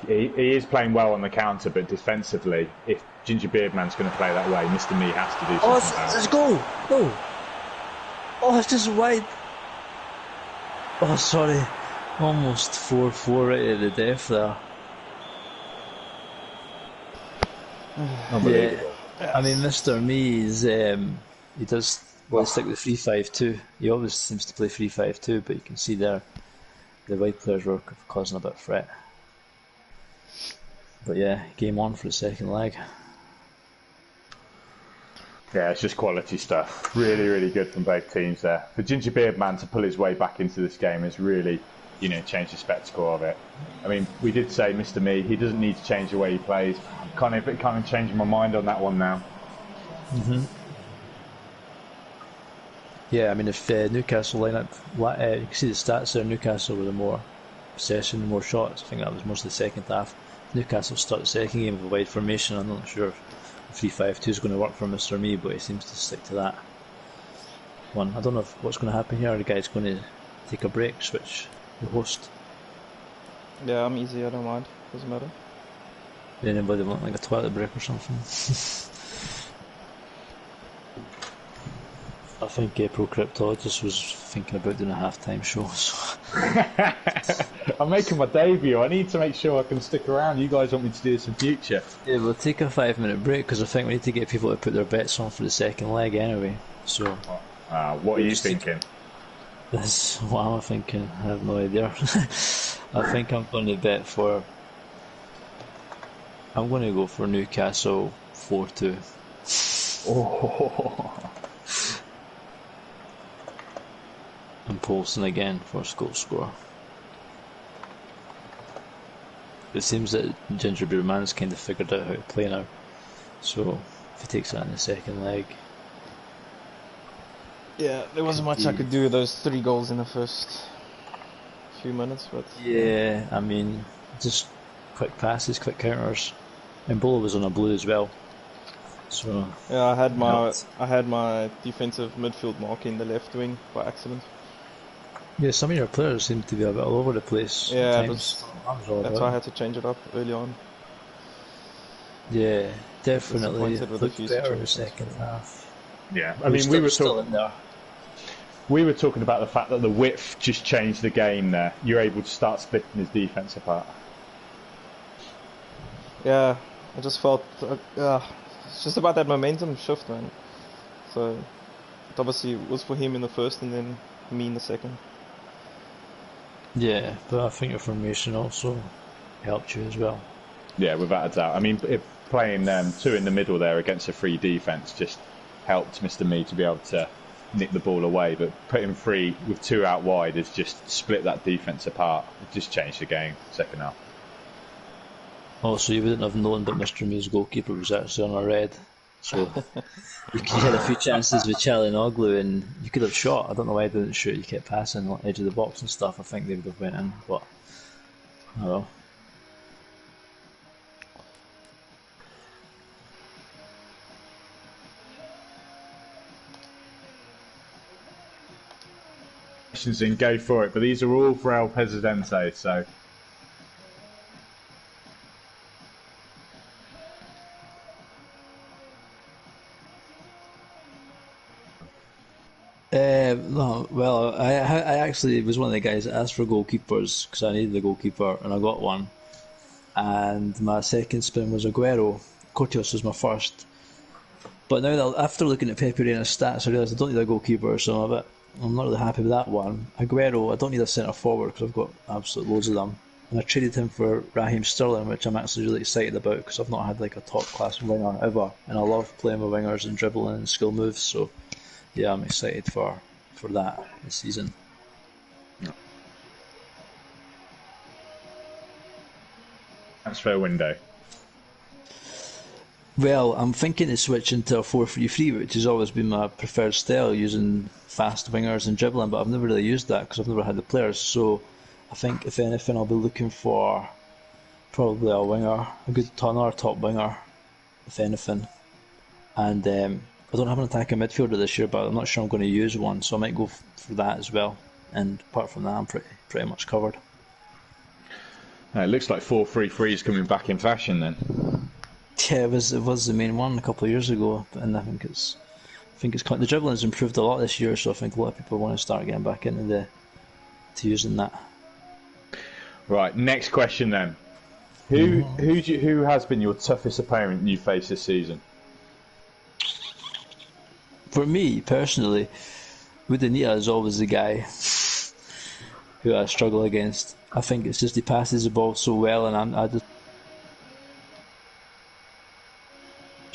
he is playing well on the counter, but defensively, if Gingerbeard Man's going to play that way, Mr. Me has to do something about it. Let's go! Go! Oh, it's just wide. Oh, sorry. Almost 4-4 right at the death there. Unbelievable. Yeah, I mean, Mr. Me is he does stick with 3-5-2. He always seems to play 3-5-2, but you can see there the white players were causing a bit of threat. But yeah, game on for the second leg. Yeah, it's just quality stuff. Really, really good from both teams there. For Gingerbeard Man to pull his way back into this game has really, changed the spectacle of it. I mean, we did say Mr. Me, he doesn't need to change the way he plays. Kind of changing my mind on that one now. Yeah, I mean, if Newcastle line up, you can see the stats there. Newcastle with the more possession, more shots. I think that was most of the second half. Newcastle start the second game with a wide formation. I'm not sure if 3-5-2 is going to work for Mr. Me, but he seems to stick to that one. I don't know what's going to happen here. The guy's going to take a break, switch the host. Yeah, I'm easy, I don't mind. Doesn't matter. Anybody want like a toilet break or something? I think Pro Cryptologist was thinking about doing a half-time show. So. I'm making my debut. I need to make sure I can stick around. You guys want me to do this in future? Yeah, we'll take a 5-minute break because I think we need to get people to put their bets on for the second leg anyway. So, what are you thinking? That's what I'm thinking. I have no idea. I think I'm going to bet for. I'm going to go for Newcastle 4-2. Oh. And Paulson again for a goal score. It seems that Gingerbeard Man's kind of figured out how to play now. So if he takes that in the second leg. Yeah, there wasn't much I could do with those 3 goals in the first few minutes, but yeah, I mean, just quick passes, quick counters. And Bolo was on a blue as well. So yeah, I had my defensive midfield mark in the left wing by accident. Yeah, some of your players seem to be a bit all over the place. Yeah, that's why I had to change it up early on. Yeah, definitely. Looked better in the second half. Yeah, I mean, we were talking about the fact that the width just changed the game there. You're able to start splitting his defence apart. Yeah, I just felt it's just about that momentum shift, man. So it obviously was for him in the first and then me in the second. Yeah, but I think your formation also helped you as well. Yeah, without a doubt. I mean, playing 2 in the middle there against a free defence just helped Mr. Me to be able to nick the ball away, but putting 3 with 2 out wide has just split that defence apart. It just changed the game second half. Also, you wouldn't have known that Mr. Mews' goalkeeper was actually on a red. So you had a few chances with Çalhanoğlu and you could have shot. I don't know why they didn't shoot. You kept passing on the edge of the box and stuff. I think they would have went in, but oh well. Questions in, go for it. But these are all for El Presidente, so. No, well, I actually was one of the guys that asked for goalkeepers because I needed a goalkeeper and I got one. And my second spin was Aguero. Cortios was my first. But now that after looking at Pepe Reina's stats, I realised I don't need a goalkeeper, so I'm not really happy with that one. Aguero, I don't need a centre forward because I've got absolute loads of them. And I traded him for Raheem Sterling, which I'm actually really excited about because I've not had like a top class winger ever, and I love playing with wingers and dribbling and skill moves. So yeah, I'm excited for that this season. Transfer window. Well, I'm thinking of switching to a 4-3-3, which has always been my preferred style, using fast wingers and dribbling, but I've never really used that because I've never had the players. So I think, if anything, I'll be looking for probably a winger, a good tonner, top winger, if anything. And I don't have an attacking midfielder this year, but I'm not sure I'm going to use one, so I might go for that as well. And apart from that, I'm pretty much covered. It looks like 4-3-3 is coming back in fashion then. Yeah, it was the main one a couple of years ago, and I think it's the dribbling has improved a lot this year, so I think a lot of people want to start getting back into using that. Right, next question then. Who has been your toughest opponent you faced this season? For me personally, Udinese is always the guy who I struggle against. I think it's just he passes the ball so well, and I just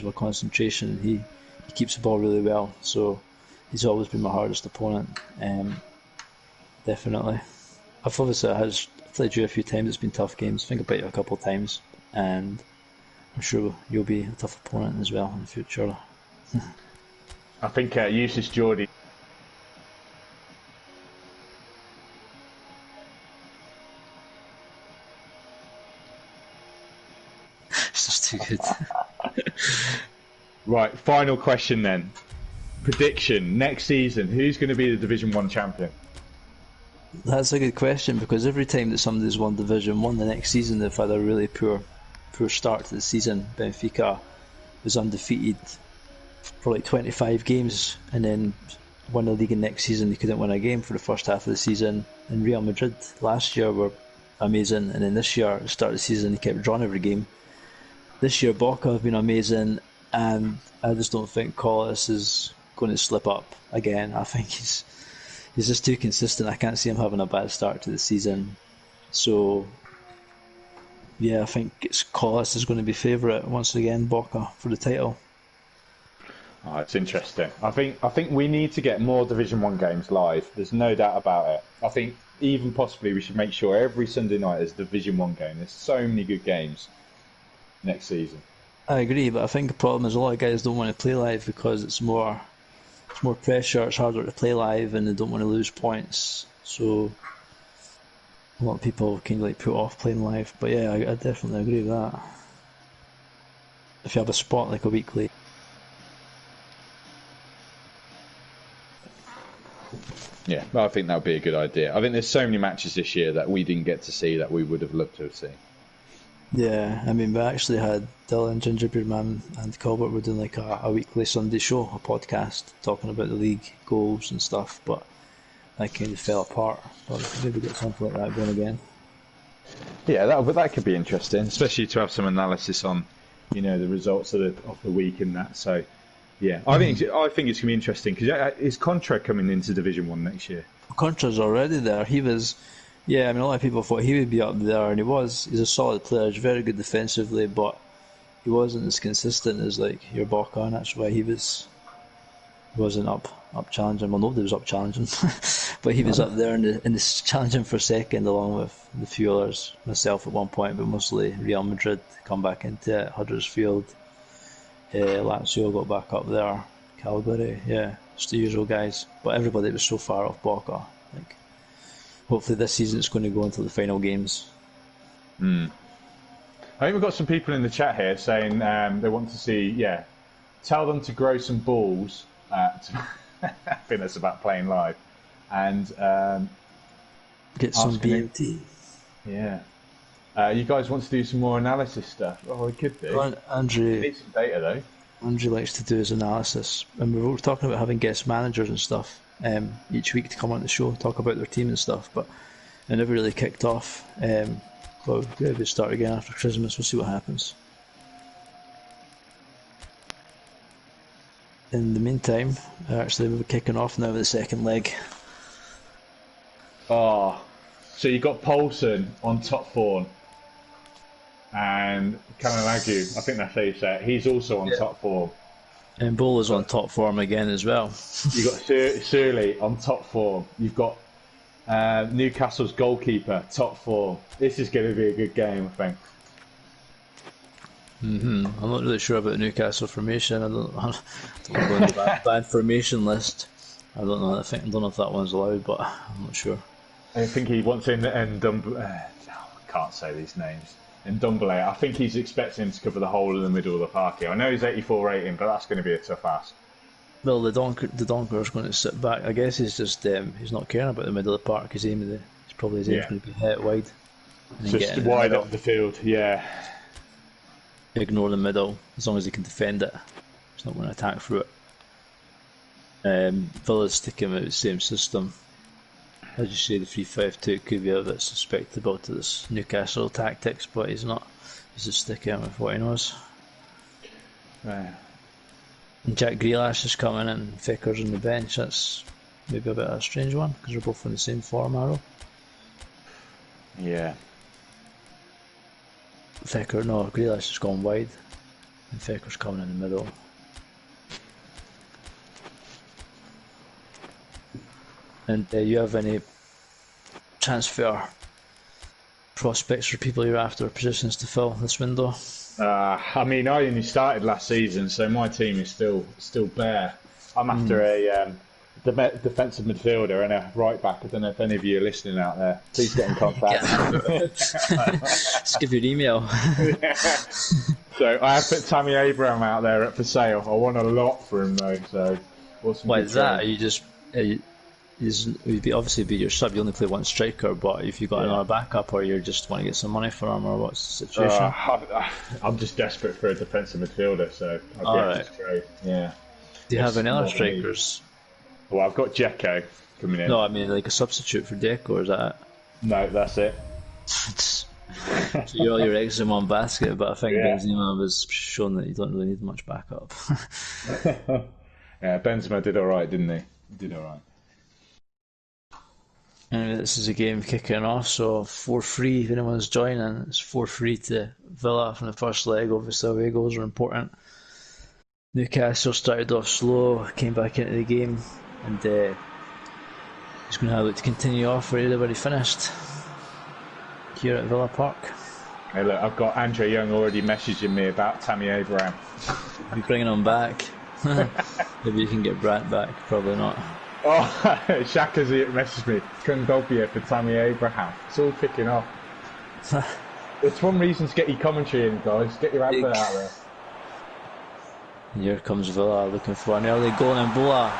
my concentration. He keeps the ball really well, so he's always been my hardest opponent. Definitely. I've played you a few times. It's been tough games. I think about you a couple of times, and I'm sure you'll be a tough opponent as well in the future. I think Usus Geordie. It's just too good. Right, final question then. Prediction, next season, who's going to be the Division 1 champion? That's a good question, because every time that somebody's won Division 1, the next season they've had a really poor start to the season. Benfica was undefeated for like 25 games and then won the league, and next season they couldn't win a game for the first half of the season. And Real Madrid last year were amazing, and then this year at the start of the season they kept drawing every game. This year Boca have been amazing, and I just don't think Collis is going to slip up again. I think he's just too consistent. I can't see him having a bad start to the season. So yeah, I think Collis is going to be favourite once again, Boca, for the title. Oh, it's interesting. I think we need to get more Division 1 games live. There's no doubt about it. I think even possibly we should make sure every Sunday night is a Division 1 game. There's so many good games next season. I agree, but I think the problem is a lot of guys don't want to play live because it's more pressure, it's harder to play live, and they don't want to lose points. So a lot of people can like put off playing live. But yeah, I definitely agree with that. If you have a spot like a weekly. Yeah, well, I think that would be a good idea. I think there's so many matches this year that we didn't get to see that we would have loved to have seen. Yeah, I mean, we actually had Dylan, Gingerbeardman and Colbert were doing like a weekly Sunday show, a podcast, talking about the league goals and stuff, but that kind of fell apart. But maybe get something like that going again. Yeah, that could be interesting, especially to have some analysis on, the results of the week and that. So, yeah, I think it's going to be interesting because is Contra coming into Division 1 next year? Contra's already there. He was. Yeah, I mean, a lot of people thought he would be up there, and he was. He's a solid player. He's very good defensively, but he wasn't as consistent as like your Boca, and that's why he was He wasn't up challenging. Well, nobody was up challenging, but he was up there in the challenging for second, along with the few others, myself at one point, but mostly Real Madrid come back into it, Huddersfield, Lazio got back up there, Calgary, yeah, just the usual guys. But everybody was so far off Boca. Like, hopefully this season it's going to go into the final games. I think we've got some people in the chat here saying they want to see, tell them to grow some balls. I think that's about playing live. And get some BMT. Yeah. You guys want to do some more analysis stuff? Oh, we could do. Well, Andrew, we need some data though. Andrew likes to do his analysis, and we were talking about having guest managers and stuff each week to come on the show, talk about their team and stuff, but it never really kicked off. But we'll start again after Christmas. We'll see what happens. In the meantime, actually we're kicking off now with the second leg. Oh, so you got Poulsen on top form, and Kananagu, I think that's how you say it. He's also on top form. And Bola's on top form again as well. You've got Surley on top form. You've got Newcastle's goalkeeper top form. This is going to be a good game, I think. I'm not really sure about the Newcastle formation. I don't know the bad formation list. I don't know. I don't know if that one's allowed, but I'm not sure. I think he wants in I can't say these names. And Dumbele, I think he's expecting him to cover the whole of the middle of the park here. I know he's 84 rating, but that's going to be a tough ask. Well, the Donker's going to sit back. I guess he's just he's not caring about the middle of the park. His probably his aim's going to be hit wide. Just wide up the field, yeah. Ignore the middle as long as he can defend it. He's not going to attack through it. Villa's sticking with the same system. As you say, the 3-5-2 could be a bit susceptible to this Newcastle tactics, but he's not. He's just sticking with what he knows. Right. And Jack Grealish is coming in, Ficker's on the bench. That's maybe a bit of a strange one because they're both in the same form arrow. Yeah. Grealish has gone wide, and Ficker's coming in the middle. And you have any transfer prospects for people you're after, positions to fill this window? I mean, I only started last season, so my team is still bare. I'm after a defensive midfielder and a right back. I don't know if any of you are listening out there. Please get in contact. Just give your email. So I have put Tammy Abraham out there for sale. I want a lot for him though. So why is that? You'd obviously be your sub. You only play one striker, but if you got another backup, or you just want to get some money for him, or what's the situation? I'm just desperate for a defensive midfielder, so I'd get this trade. Yeah. Do you have any other strikers? Well, I've got Dzeko coming in. No, I mean like a substitute for Deco, or is that it? No, that's it. So you're all your eggs in one basket, but I think Benzema was shown that you don't really need much backup. Yeah, Benzema did alright, didn't he? He did alright. Anyway, this is a game kicking off, so 4-3 if anyone's joining. It's 4-3 to Villa from the first leg. Obviously away goals are important. Newcastle started off slow, came back into the game, and he's going to have to continue off where he finished here at Villa Park. Hey look, I've got Andre Young already messaging me about Tammy Abraham. You're bringing him back. Maybe you can get Brandt back, probably not. Oh, Shaka's messaged me. Kundopia for Tammy Abraham. It's all kicking off. It's one reason to get your commentary in, guys. Get your advert out there. And here comes Villa looking for an early goal, and Bola.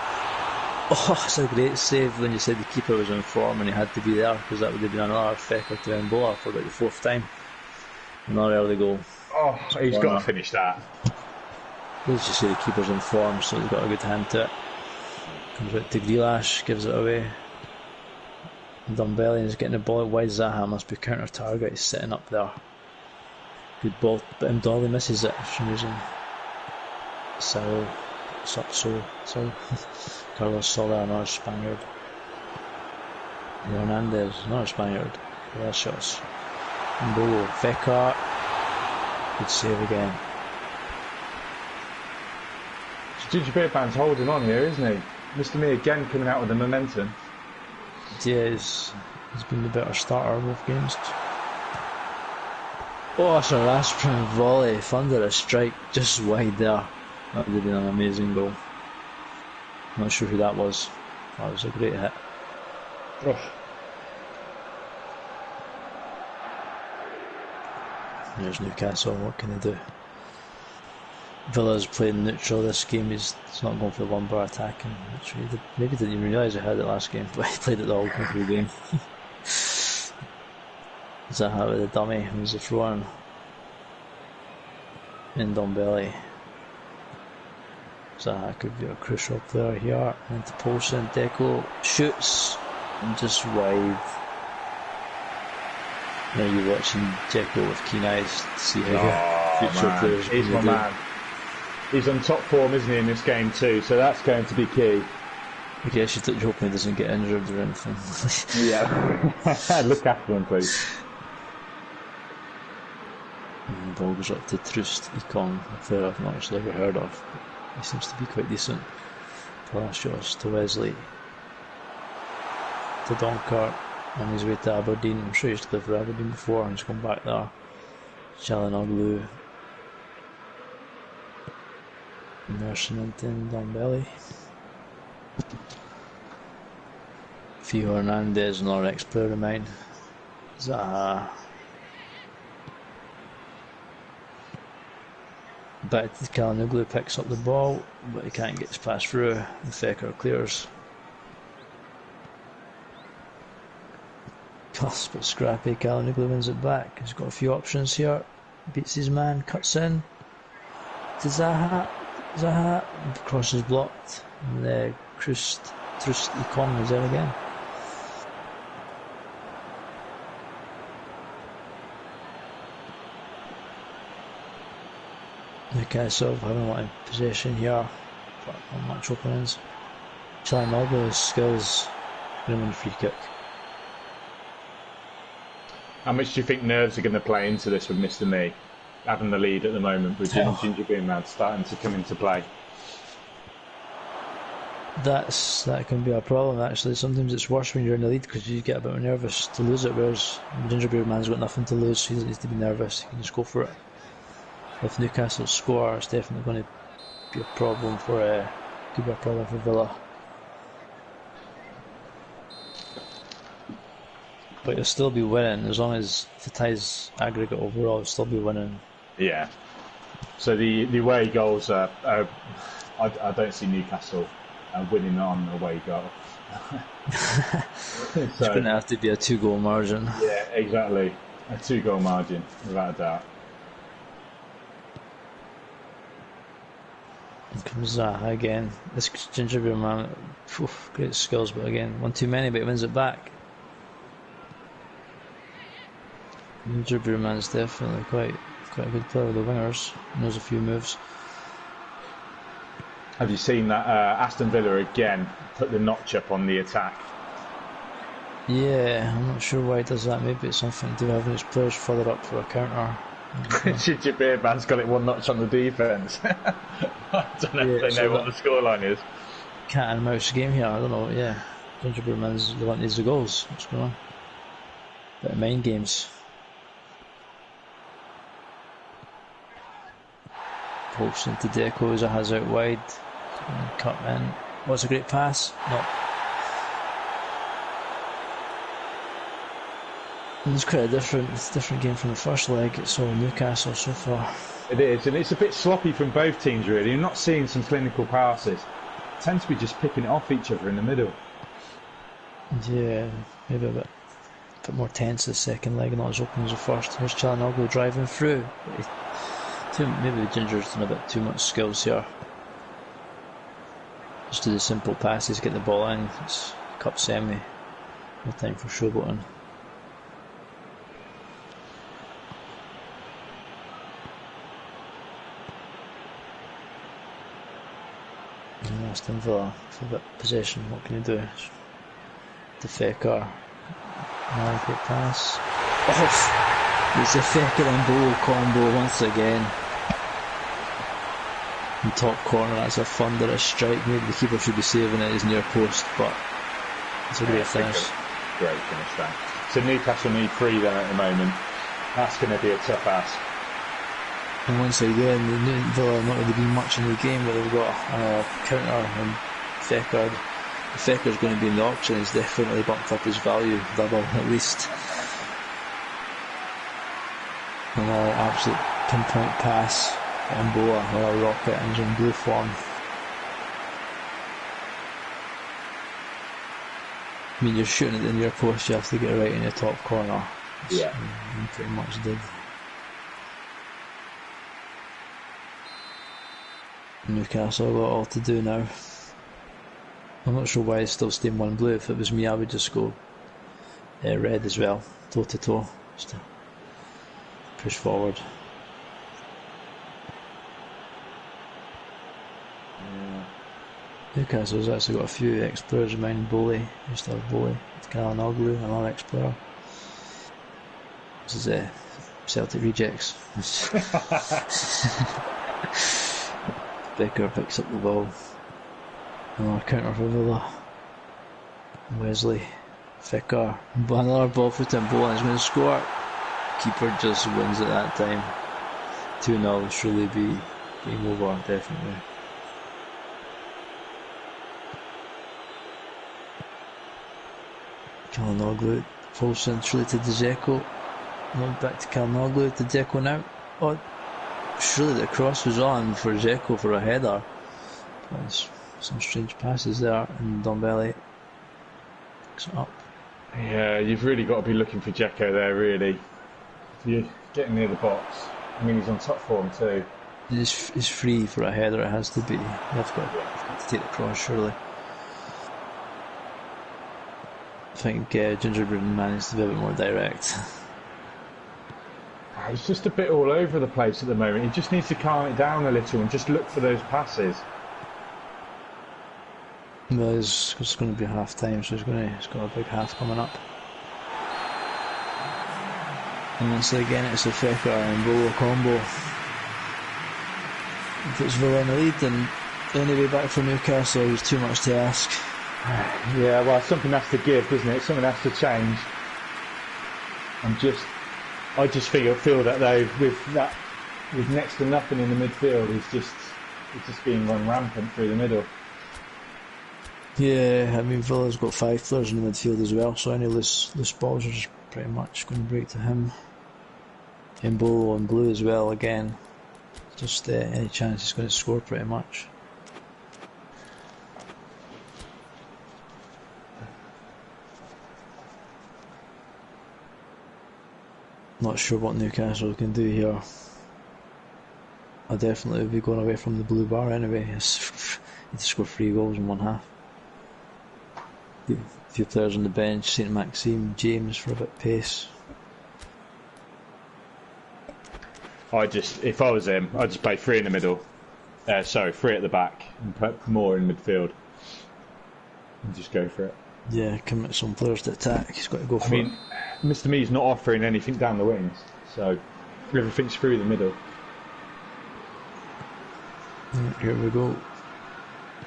Oh, it's a great save when you said the keeper was in form and he had to be there, because that would have been another fecker to Mbola for about the fourth time. Another early goal. Oh, he's got to finish that. Let's just say the keeper's in form, so he's got a good hand to it. Comes out to Grealish, gives it away. Dumbele is getting the ball. Why Zaha must be counter target. He's sitting up there. Good ball, but Dolly misses it for some reason. Sorry. Carlos Soler, another Spaniard. Hernandez, another Spaniard. Last shots. Mbolo, Fekar. Good save again. Ginger Beer Band's holding on here, isn't he? Mr. Me again coming out with the momentum. Yeah, he's been the better starter both games. Oh, that's a Raspberry volley, thunder a strike just wide there. That would have been an amazing goal. I'm not sure who that was. That was a great hit. Oh. There's Newcastle, what can they do? Villa's playing neutral this game, he's not going for the one bar attacking. Maybe didn't even realise he had it last game, but he played it the whole through the game. Zaha with the dummy, who's the throw on. In Dombelli. Zaha could be a crucial player here. Into post and Deco shoots and just wide. Now you're watching Deco with keen eyes to see how future players. He's my man. He's on top form, isn't he, in this game too? So that's going to be key. I guess you're hoping he doesn't get injured or anything. Yeah. Look after him, please. And the ball goes up to Trust Econ, a player I've not actually ever heard of. He seems to be quite decent. Palacios to Wesley. To Donkart on his way to Aberdeen. I'm sure he used to play for Aberdeen before and he's come back there. Chalanoglu. Nursing into Dombelli. Fio Hernandez, another ex-player of mine. Zaha. Back to Chalanoglu, picks up the ball, but he can't get his pass through. The Fecker clears. Plus, but scrappy. Chalanoglu wins it back. He's got a few options here. Beats his man, cuts in to Zaha. Zaha crosses blocked, and the Trust Econ is there again. Newcastle having a lot of possession here, but not much openings. Chalanoglu's skills going to win a free kick. How much do you think nerves are going to play into this with Mr. Me having the lead at the moment with Ginger Beer Man starting to come into play? That can be a problem actually. Sometimes it's worse when you're in the lead because you get a bit nervous to lose it, whereas Ginger Beer Man's got nothing to lose, so he doesn't need to be nervous, he can just go for it. If Newcastle score, it's definitely going to be a problem for Villa. But you'll still be winning as long as the ties aggregate overall, you'll still be winning. Yeah. So the away goals are I don't see Newcastle winning on away goal. It's going to have to be a 2-goal margin. Yeah, exactly. A 2-goal margin, without a doubt. Here comes Zaha again. This Ginger Beer Man, great skills, but again, one too many, but he wins it back. Ginger Beer Man's definitely quite a good player with the wingers. Knows a few moves. Have you seen that Aston Villa again put the notch up on the attack? Yeah, I'm not sure why he does that. Maybe it's something to do with having his players further up for a counter. Ginger Beer Man's got it one notch on the defence. I don't know if they know what the scoreline is. Cat and mouse game here, I don't know, yeah. Ginger Beer Man's the one that needs the goals. What's going on? Bit of mind games. Post into Deco, Zaha's out wide. Cut in. What's a great pass? No. It's quite a different game from the first leg. It's all Newcastle so far. It is, and it's a bit sloppy from both teams really. You're not seeing some clinical passes. They tend to be just picking it off each other in the middle. Yeah, maybe a bit more tense the second leg, not as open as the first. Here's Chalanoglu driving through. Maybe the Ginger's done a bit too much skills here. Just do the simple passes, get the ball in. It's cup semi. No time for showboating. Aston Villa for a bit of possession. What can you do? The Fecker. Another great pass. It's a Fecker and Bowl combo once again. In top corner, that's a thunderous strike. Maybe the keeper should be saving it, his near post, but it's a great finish. Great finish there. So Newcastle need 3 then at the moment. That's going to be a tough ask. And once again, Villa not really been much in the game, but they've got a counter and Fecker. Fecker's going to be in the auction. He's definitely bumped up his value, double at least. Another absolute pinpoint pass. Mboa, or a rocket engine blue form. I mean, you're shooting it in your post, you have to get it right in your top corner. Yeah. You pretty much did. Newcastle got all to do now. I'm not sure why it's still staying 1 blue. If it was me, I would just go red as well, toe to toe, just to push forward. Newcastle's actually got a few ex-players of mine. Bowley, used to have Bowley. Kalanoglu, another ex-player. This is Celtic rejects. Becker picks up the ball. Another counter for Villa. Wesley, Ficker, another ball for Timbo, and he's going to score. Keeper just wins at that time. 2-0 will surely be game over, definitely. Kalanoglu, Paulson, surely to Dzeko. Back to Kalanoglu, to Dzeko now. Oh, surely the cross was on for Dzeko for a header. There's some strange passes there, and Dombele picks it up. Yeah, you've really got to be looking for Dzeko there, really. If you're getting near the box. I mean, he's on top form too. He's free for a header, it has to be. You've got to take the cross, surely. I think Gingerbread Man needs to be a bit more direct. He's just a bit all over the place at the moment. He just needs to calm it down a little and just look for those passes. Well, it's going to be half time, so he's got a big half coming up. And once again, it's a Fecker and Bolo combo. Puts Villa in the lead, and anyway, back for Newcastle was too much to ask. Yeah, well, something has to give, doesn't it? Something has to change. I just feel that though, with next to nothing in the midfield, it's just being run rampant through the middle. Yeah, I mean, Villa's got 5 players in the midfield as well, so any loose balls are just pretty much going to break to him. Mbolo and Blue as well, again. Just any chance he's going to score pretty much. Not sure what Newcastle can do here. I definitely would be going away from the blue bar anyway. Need to score 3 goals in one half. A few players on the bench, St. Maxime, James for a bit of pace. If I was him, I'd just play 3 in the middle. 3 at the back, and put more in midfield. And just go for it. Yeah, commit some players to attack. He's got to go for it. Mr. Me's not offering anything down the wings, so everything's through the middle. Here we go.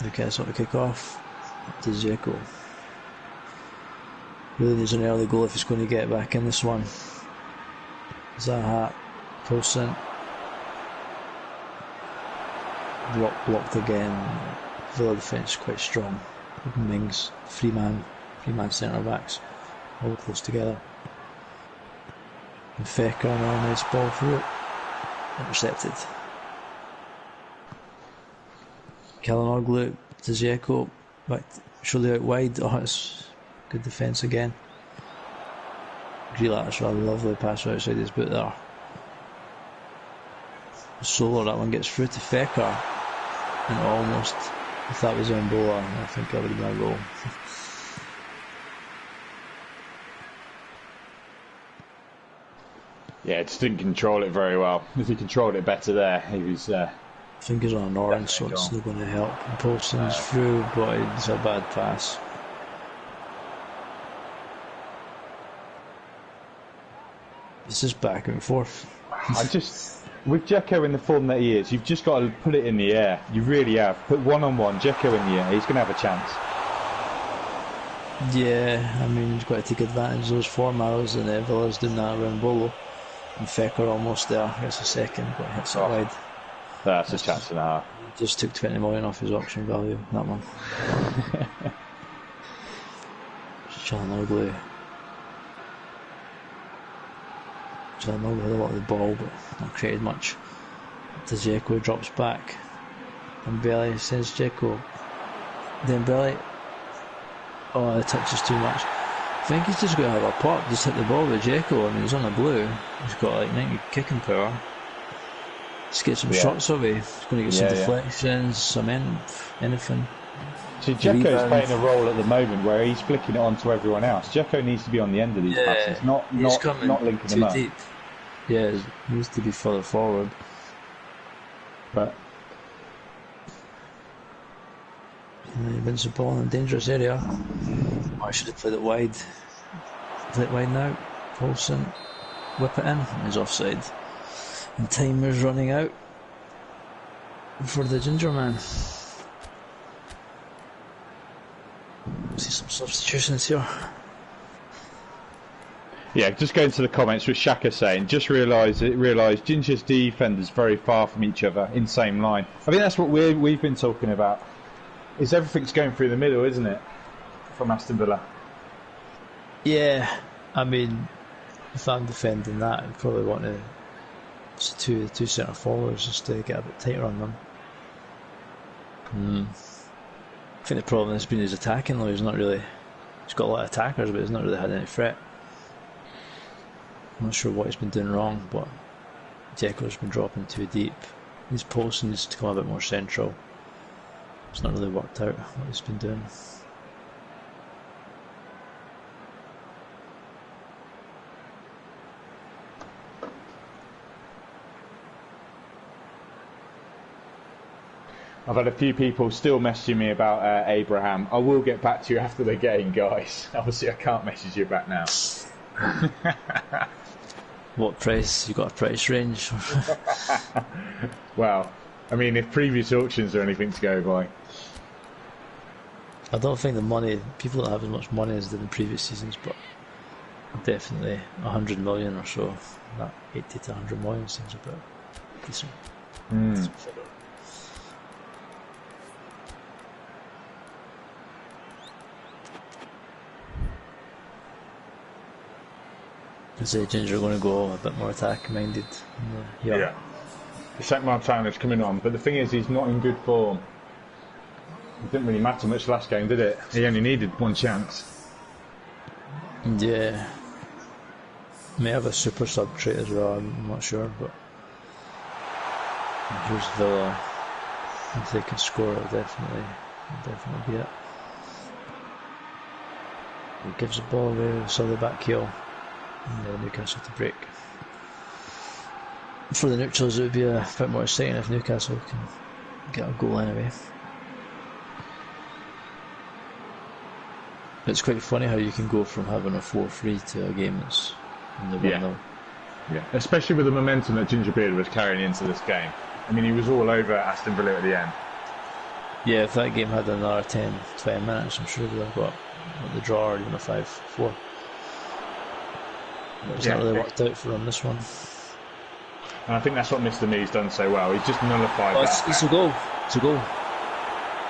Newcastle to kick off. To Dzeko. Really needs an early goal if he's going to get back in this one. Zaha, Poulsen. Blocked again. Villa defence quite strong. Mings, three man centre backs, all close together. And Fecker, another nice ball through it. Intercepted. Kalanoglu to Dzeko, back surely out wide. Oh, it's good defence again. Grealish, a lovely pass outside his boot there. Solo, that one gets through to Fecker, and almost, if that was Mbola, I think that would have been a goal. Yeah, just didn't control it very well. If he controlled it better there, he was... Fingers on an orange, so it's not going to help. And Paulson's through, but it's a bad pass. This is back and forth. with Dzeko in the form that he is, you've just got to put it in the air. You really have. Put one-on-one, Dzeko in the air, he's going to have a chance. Yeah, I mean, you've got to take advantage of those form arrows, and Villa's doing that around Bolo. And Fecker almost there, gets a second, but hits it wide. That's a chance and a half. Just took 20 million off his auction value, that one. Çalhanoğlu had a lot of the ball, but not created much. Dzeko drops back. Dembele says Dzeko. Dembele. Oh, the touch is too much. I think he's just going to have a pop, just hit the ball with Dzeko. I mean, he's on a blue. He's got like 90 kicking power. Just get some shots away. He's going to get some deflections, some anything. See, Dzeko's playing a role at the moment where he's flicking it on to everyone else. Dzeko needs to be on the end of these passes, not linking them up. Deep. Yeah, he needs to be further forward. But he wins the ball in a dangerous area. Oh, I should have played it wide. Play it wide now. Paulson, whip it in. He's offside. And time is running out for the ginger man. See some substitutions here. Yeah, just going to the comments with Shaka saying, just realised Ginger's defenders very far from each other in same line. I think that's what we've been talking about. Is everything's going through the middle, isn't it? From Aston Villa. Yeah, I mean, if I'm defending that, I'd probably want to two centre forwards just to get a bit tighter on them. I think the problem has been his attacking though. He's got a lot of attackers, but he's not really had any threat. I'm not sure what he's been doing wrong, but Dzeko's been dropping too deep. His post needs to come a bit more central. It's not really worked out what he's been doing. I've had a few people still messaging me about Abraham. I will get back to you after the game, guys. Obviously, I can't message you back now. What price? You got a price range? Well, I mean, if previous auctions are anything to go by. I don't think people don't have as much money as did in previous seasons, but definitely 100 million or so. That 80 to 100 million seems about decent. Is Ginger going to go a bit more attack minded? Yeah. The second half time is coming on, but the thing is, he's not in good form. It didn't really matter much last game, did it? He only needed one chance. Yeah. May have a super sub trait as well, I'm not sure, but here's Villa. If they can score, it'll definitely be it. He gives the ball away, saw the back heel. And Newcastle to break. For the neutrals, it would be a bit more exciting if Newcastle can get a goal anyway. It's quite funny how you can go from having a 4-3 to a game that's in the 1-0. Yeah, especially with the momentum that Ginger Beard was carrying into this game. I mean, he was all over Aston Villa at the end. Yeah, if that game had another 10-20 minutes, I'm sure we'd have got the draw or even a 5-4. But it's not really worked out for him, this one. And I think that's what Mr. Me's done so well. He's just nullified that. It's a goal. It's a goal.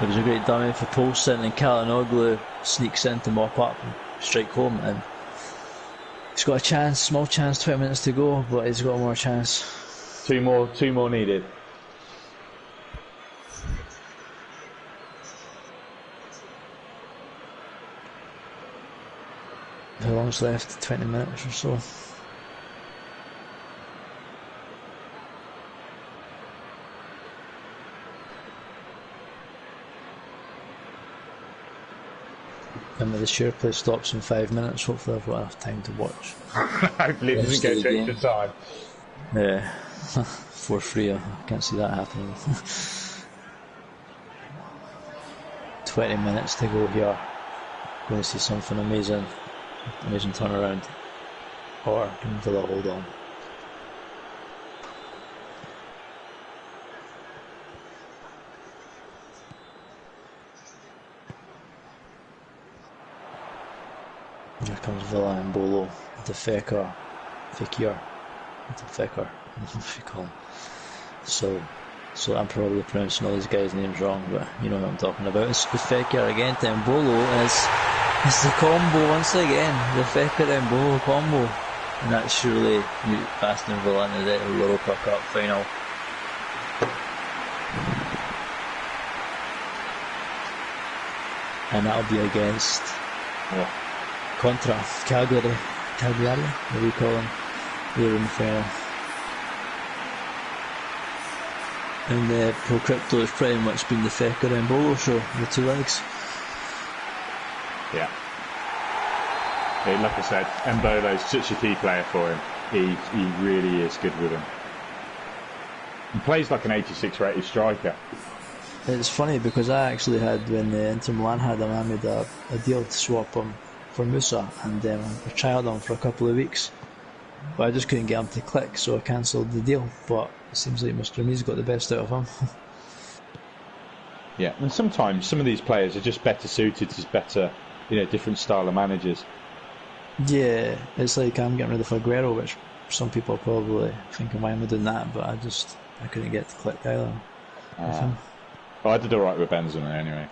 It was a great dummy for Paulson, and Çalhanoğlu sneaks in to mop up and strike home. And he's got a chance, small chance, 20 minutes to go, but he's got more chance. Two more needed. How long's left? 20 minutes or so. And the share play stops in 5 minutes. Hopefully I've got enough time to watch. Hopefully it doesn't go to extra time. Yeah. 4-3, I can't see that happening. 20 minutes to go here. Going to see something amazing turnaround, or can Villa hold on? Here comes Villa and Bolo into Fekir. Into Fekir. What you call him. So I'm probably pronouncing all these guys' names wrong, but you know what I'm talking about. It's the Fekir again to Mbolo, and it's the combo once again. The Fekir and Mbolo combo. And that's surely Aston Villa in the Europa Cup final. And that'll be against Contra Cagliari, what do you call them? They're in the final. And Pro Crypto has pretty much been the Fekir and Bolo show, the two legs. Yeah. Like I said, Mbolo's such a key player for him. He really is good with him. He plays like an 86 rated striker. It's funny because I actually had, when Inter Milan had him, I made a deal to swap him for Musa, and I trialled him for a couple of weeks. But I just couldn't get him to click, so I cancelled the deal. But it seems like Mr. Me's got the best out of him. Yeah, and sometimes some of these players are just better suited to better, different style of managers. Yeah, it's like I'm getting rid of Aguero, which some people probably think why am I doing that, but I couldn't get to click either with him. Well, I did alright with Benzema anyway.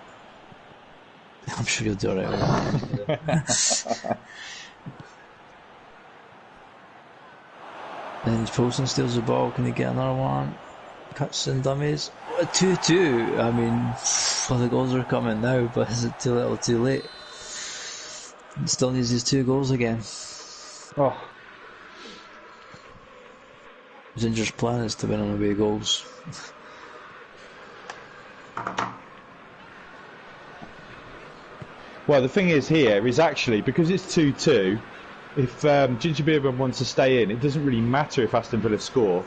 I'm sure you'll do alright with that. Then Poulsen steals the ball, can he get another one? Cuts and dummies. 2-2, I mean, the goals are coming now, but is it too little too late? He still needs his 2 goals again. Oh. Ginger's plan is to win on away goals. Well, the thing is here is actually, because it's 2-2, if Ginger Beerman wants to stay in, it doesn't really matter if Aston Villa score.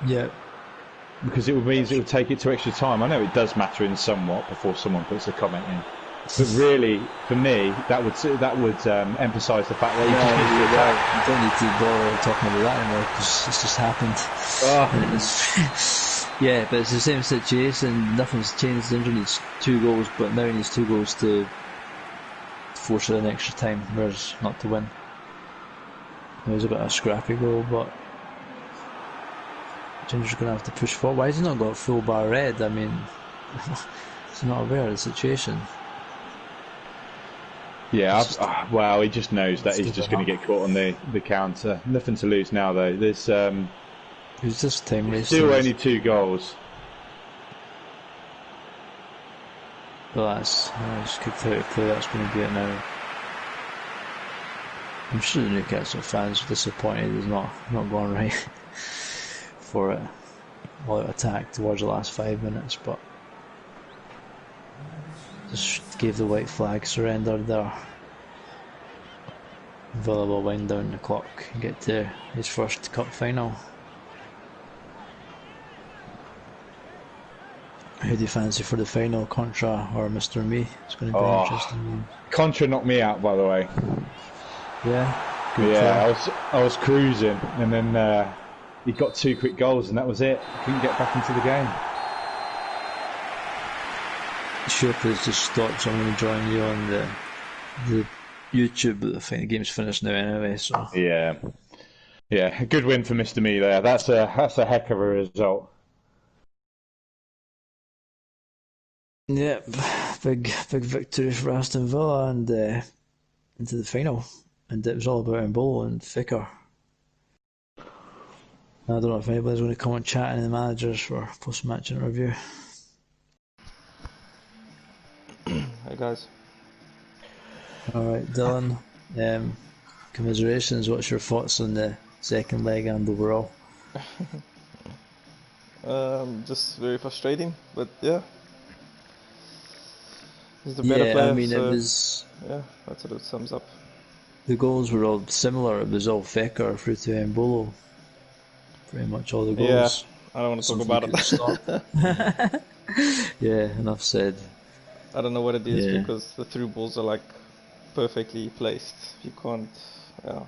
Yeah. Because it means it will take it to extra time. I know it does matter in somewhat before someone puts a comment in. But really, for me, that would emphasise the fact that you just need to attack. You don't need to bother talking about that anymore because it's just happened. Oh. Yeah, but it's the same situation. Nothing's changed. Ginger needs 2 goals, but now he needs 2 goals to force it in extra time, whereas not to win. It was a bit of a scrappy goal, but Ginger's going to have to push forward. Why has he not got full bar red? I mean, he's not aware of the situation. Yeah, well, he just knows that he's just going to get caught on the counter. Nothing to lose now, though. There's It's just time wasting. Still only 2 goals. Well, that's kicked out of play. That's going to be it now. I'm sure the Newcastle fans are disappointed it's not gone right for it. All out attack towards the last 5 minutes, but just gave the white flag, surrendered there. Villa will wind down the clock and get to his first cup final. Who do you fancy for the final, Contra or Mr. Me? It's going to be interesting. Contra knocked me out, by the way. Yeah? Good I was cruising, and then he got 2 quick goals, and that was it. Couldn't get back into the game. Sherpa's just stopped, so I'm going to join you on the YouTube, but I think the game's finished now anyway, so... Yeah, a good win for Mr. Me there. That's a heck of a result. Yeah, big victory for Aston Villa and into the final. And it was all about Mbolo and Fekir. I don't know if anybody's going to come and chat in the managers for post-match interview. Hey guys. Alright, Dylan. Commiserations, what's your thoughts on the second leg and overall? Just very frustrating, but yeah. He's the better player, I mean, so it was... Yeah, that's what it sums up. The goals were all similar. It was all Fekir through to Mbolo. Pretty much all the goals. Yeah, I don't want to talk about it. Yeah, enough said. I don't know what it is because the through balls are like perfectly placed. You can't. Yeah.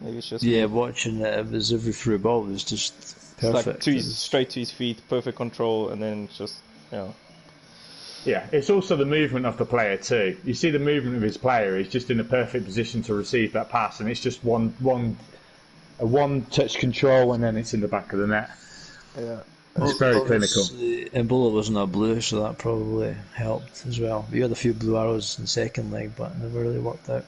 Maybe it's just. Yeah, watching it was every through ball was just perfect. It's like straight to his feet, perfect control, and then just Yeah, it's also the movement of the player too. You see the movement of his player; he's just in the perfect position to receive that pass, and it's just one touch control, and then it's in the back of the net. Yeah. It's very clinical. Ebola wasn't a blue, so that probably helped as well. You had a few blue arrows in the second leg, but it never really worked out.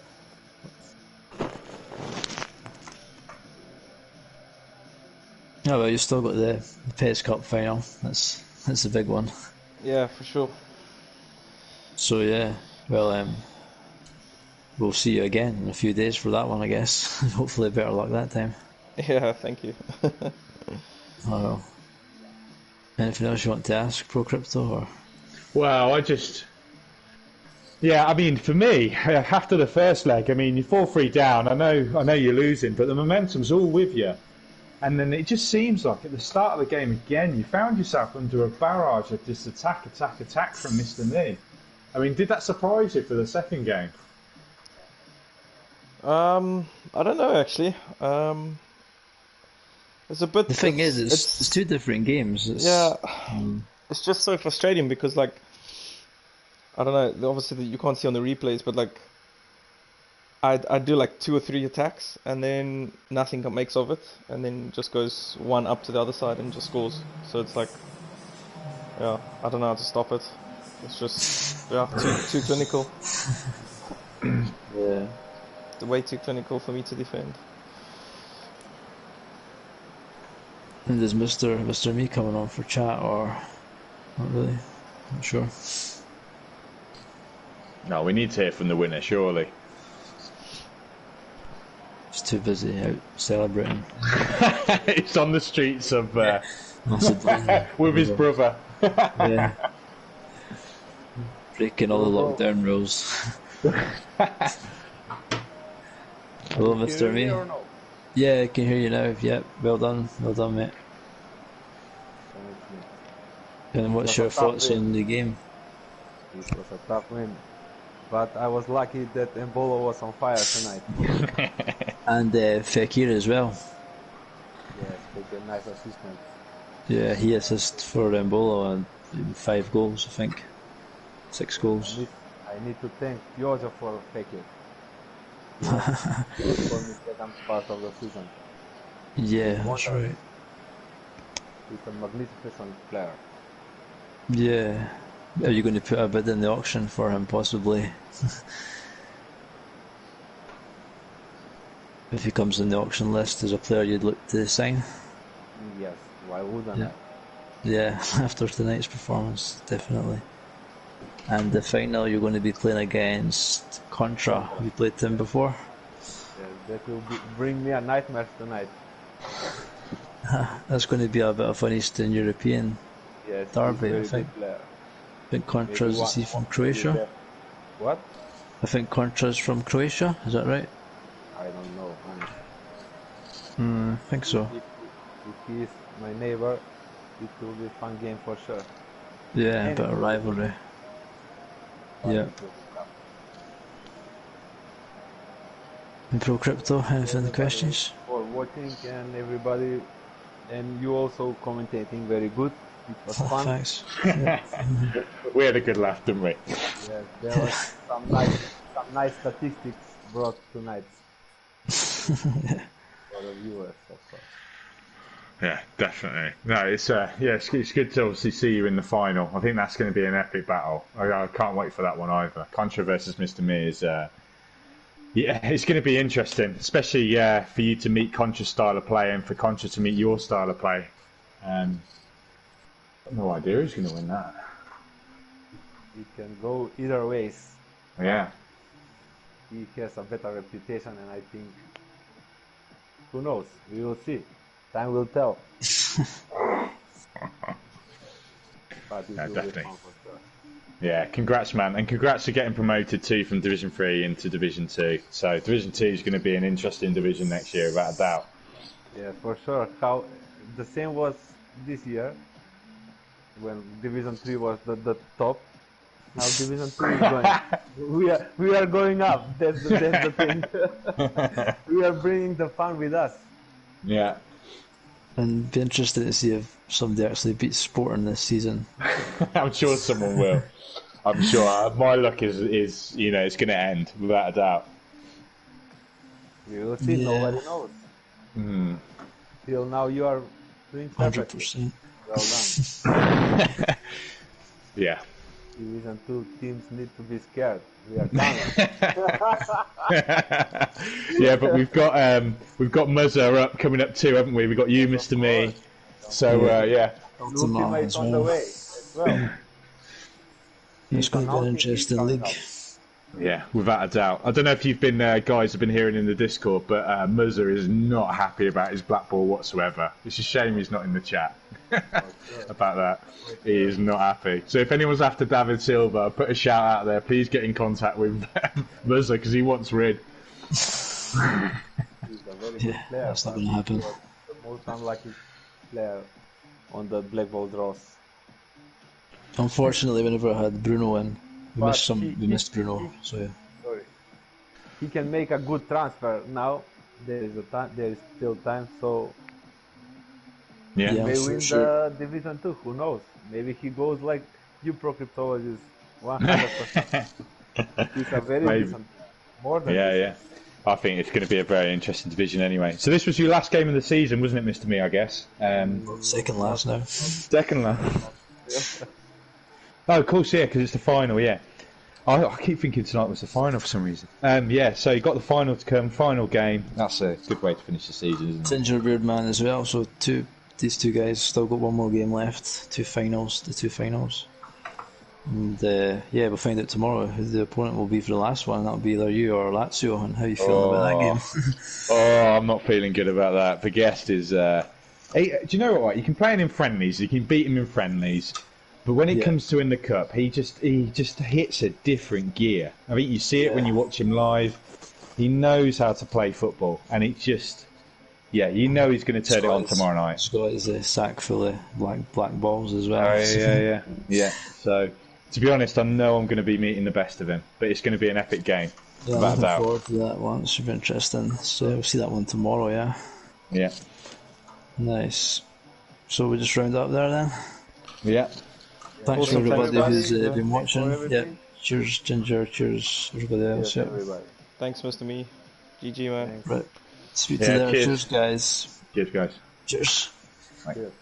Oh well, you still got the PES Cup final. That's a big one. Yeah, for sure. So yeah, well, we'll see you again in a few days for that one, I guess. Hopefully, better luck that time. Yeah, thank you. Oh well. Anything else you want to ask, Pro Crypto, or? Well, yeah, I mean, for me, after the first leg, I mean, you fall 3 down. I know you're losing, but the momentum's all with you. And then it just seems like at the start of the game again, you found yourself under a barrage of just attack from Mr. Me. I mean, did that surprise you for the second game? I don't know actually. It's a bit. The thing is, it's two different games. It's just so frustrating because, like, I don't know. Obviously, you can't see on the replays, but like, I do like 2 or 3 attacks, and then nothing makes of it, and then just goes one up to the other side and just scores. So it's like, yeah, I don't know how to stop it. It's just too clinical. Yeah. Way too clinical for me to defend. And there's Mr. Me coming on for chat, or not really? Not sure. No, we need to hear from the winner, surely. He's too busy out celebrating. He's on the streets of with his brother. Yeah. Breaking all the lockdown rules. Hello, Mr. Me. Yeah, I can hear you now. Yep, well done, mate. And what's your thoughts on the game? This was a tough win, but I was lucky that Embolo was on fire tonight. And Fekir as well. Yes, take a nice assistant. Yeah, he assisted for Embolo and 5 goals, I think. 6 goals. I need to thank Jojo for Fekir. For me, second part of the season. Yeah, that's right. He's a magnificent player. Yeah. Are you going to put a bid in the auction for him, possibly? If he comes in the auction list as a player you'd look to sign? Yes, why wouldn't I? Yeah, after tonight's performance, definitely. And the final, you're going to be playing against Contra. Have you played him before? Yes, that will bring me a nightmare tonight. That's going to be a bit of an Eastern European derby, I think. I think Contra's is he from Croatia? What? I think Contra's from Croatia, is that right? I don't know. I think so. If he is my neighbor, it will be a fun game for sure. Yeah, a bit of rivalry. Yeah. And Pro Crypto, anything questions? For watching and everybody, and you also commentating very good. It was fun. Thanks. Yeah. We had a good laugh, didn't we? Yes, there was some nice statistics brought tonight for the viewers, of course. Yeah, definitely. No, it's good to obviously see you in the final. I think that's going to be an epic battle. I can't wait for that one either. Contra versus Mr. Me is, it's going to be interesting, especially for you to meet Contra's style of play and for Contra to meet your style of play. I've no idea who's going to win that. It can go either ways. Yeah. He has a better reputation, and I think, who knows? We will see. Time will tell. But it will definitely. be fun for sure. Yeah, congrats, man, and congrats for getting promoted too from Division 3 into Division 2. So Division 2 is going to be an interesting division next year, without a doubt. Yeah, for sure. How the same was this year when Division 3 was the top. Now Division 2 is going. we are going up. That's the thing. We are bringing the fun with us. Yeah. And be interested to see if somebody actually beats Sporting this season. I'm sure someone will. I'm sure. My luck is you know, it's going to end without a doubt. We will see. Nobody knows. Till now, you are doing perfectly. 100%. Well done. Yeah. Division 2 teams need to be scared. We are coming. Yeah, but we've got Muzzer up coming up too, haven't we? We've got you, Mr. Me. So yeah. Ultimate on the way as well. It's going to be an interesting league. Yeah, without a doubt. I don't know if you've been guys have been hearing in the Discord, but Muzzer is not happy about his black ball whatsoever. It's a shame he's not in the chat about that. He is not happy. So if anyone's after David Silva, put a shout out there. Please get in contact with Muzzer because he wants rid. He's a very good player. That's not going to happen. The most unlucky player on the black ball draws. Unfortunately, we never had Bruno in. We missed Bruno. So yeah. Sorry. He can make a good transfer now. There is still time. So yeah, he may win the Division 2. Who knows? Maybe he goes like you pro-cryptologist 100%. He's a very decent. More than yeah. I think it's going to be a very interesting division anyway. So this was your last game of the season, wasn't it, Mr. Me? I guess. Second last now. Second last. Oh, of course, yeah, because it's the final, yeah. I keep thinking tonight was the final for some reason. Yeah, so you got the final to come, final game. That's a good way to finish the season, isn't it? Gingerbeard Man as well, so these two guys still got one more game left. The two finals. And yeah, we'll find out tomorrow who the opponent will be for the last one. That'll be either you or Lazio. And how are you feeling about that game? I'm not feeling good about that. The guest is... do you know what? You can play him in friendlies, you can beat him in friendlies. But when it comes to in the cup, he just hits a different gear. I think you see it when you watch him live. He knows how to play football, and it's just, you know he's going to turn it on tomorrow night. He's got his sack full of black balls as well. Oh, yeah. So, to be honest, I know I'm going to be meeting the best of him, but it's going to be an epic game. Yeah, I'm looking forward to that one. It should be interesting. So we'll see that one tomorrow. Yeah. Yeah. Nice. So we just round up there then. Yeah. Thanks for everybody who's been watching. Yeah. Cheers, Ginger. Cheers, everybody else. Everybody. Thanks, Mr. Me. GG, man. Right. Speak to you there. Cheers, guys. Cheers, guys. Cheers. Bye. Cheers.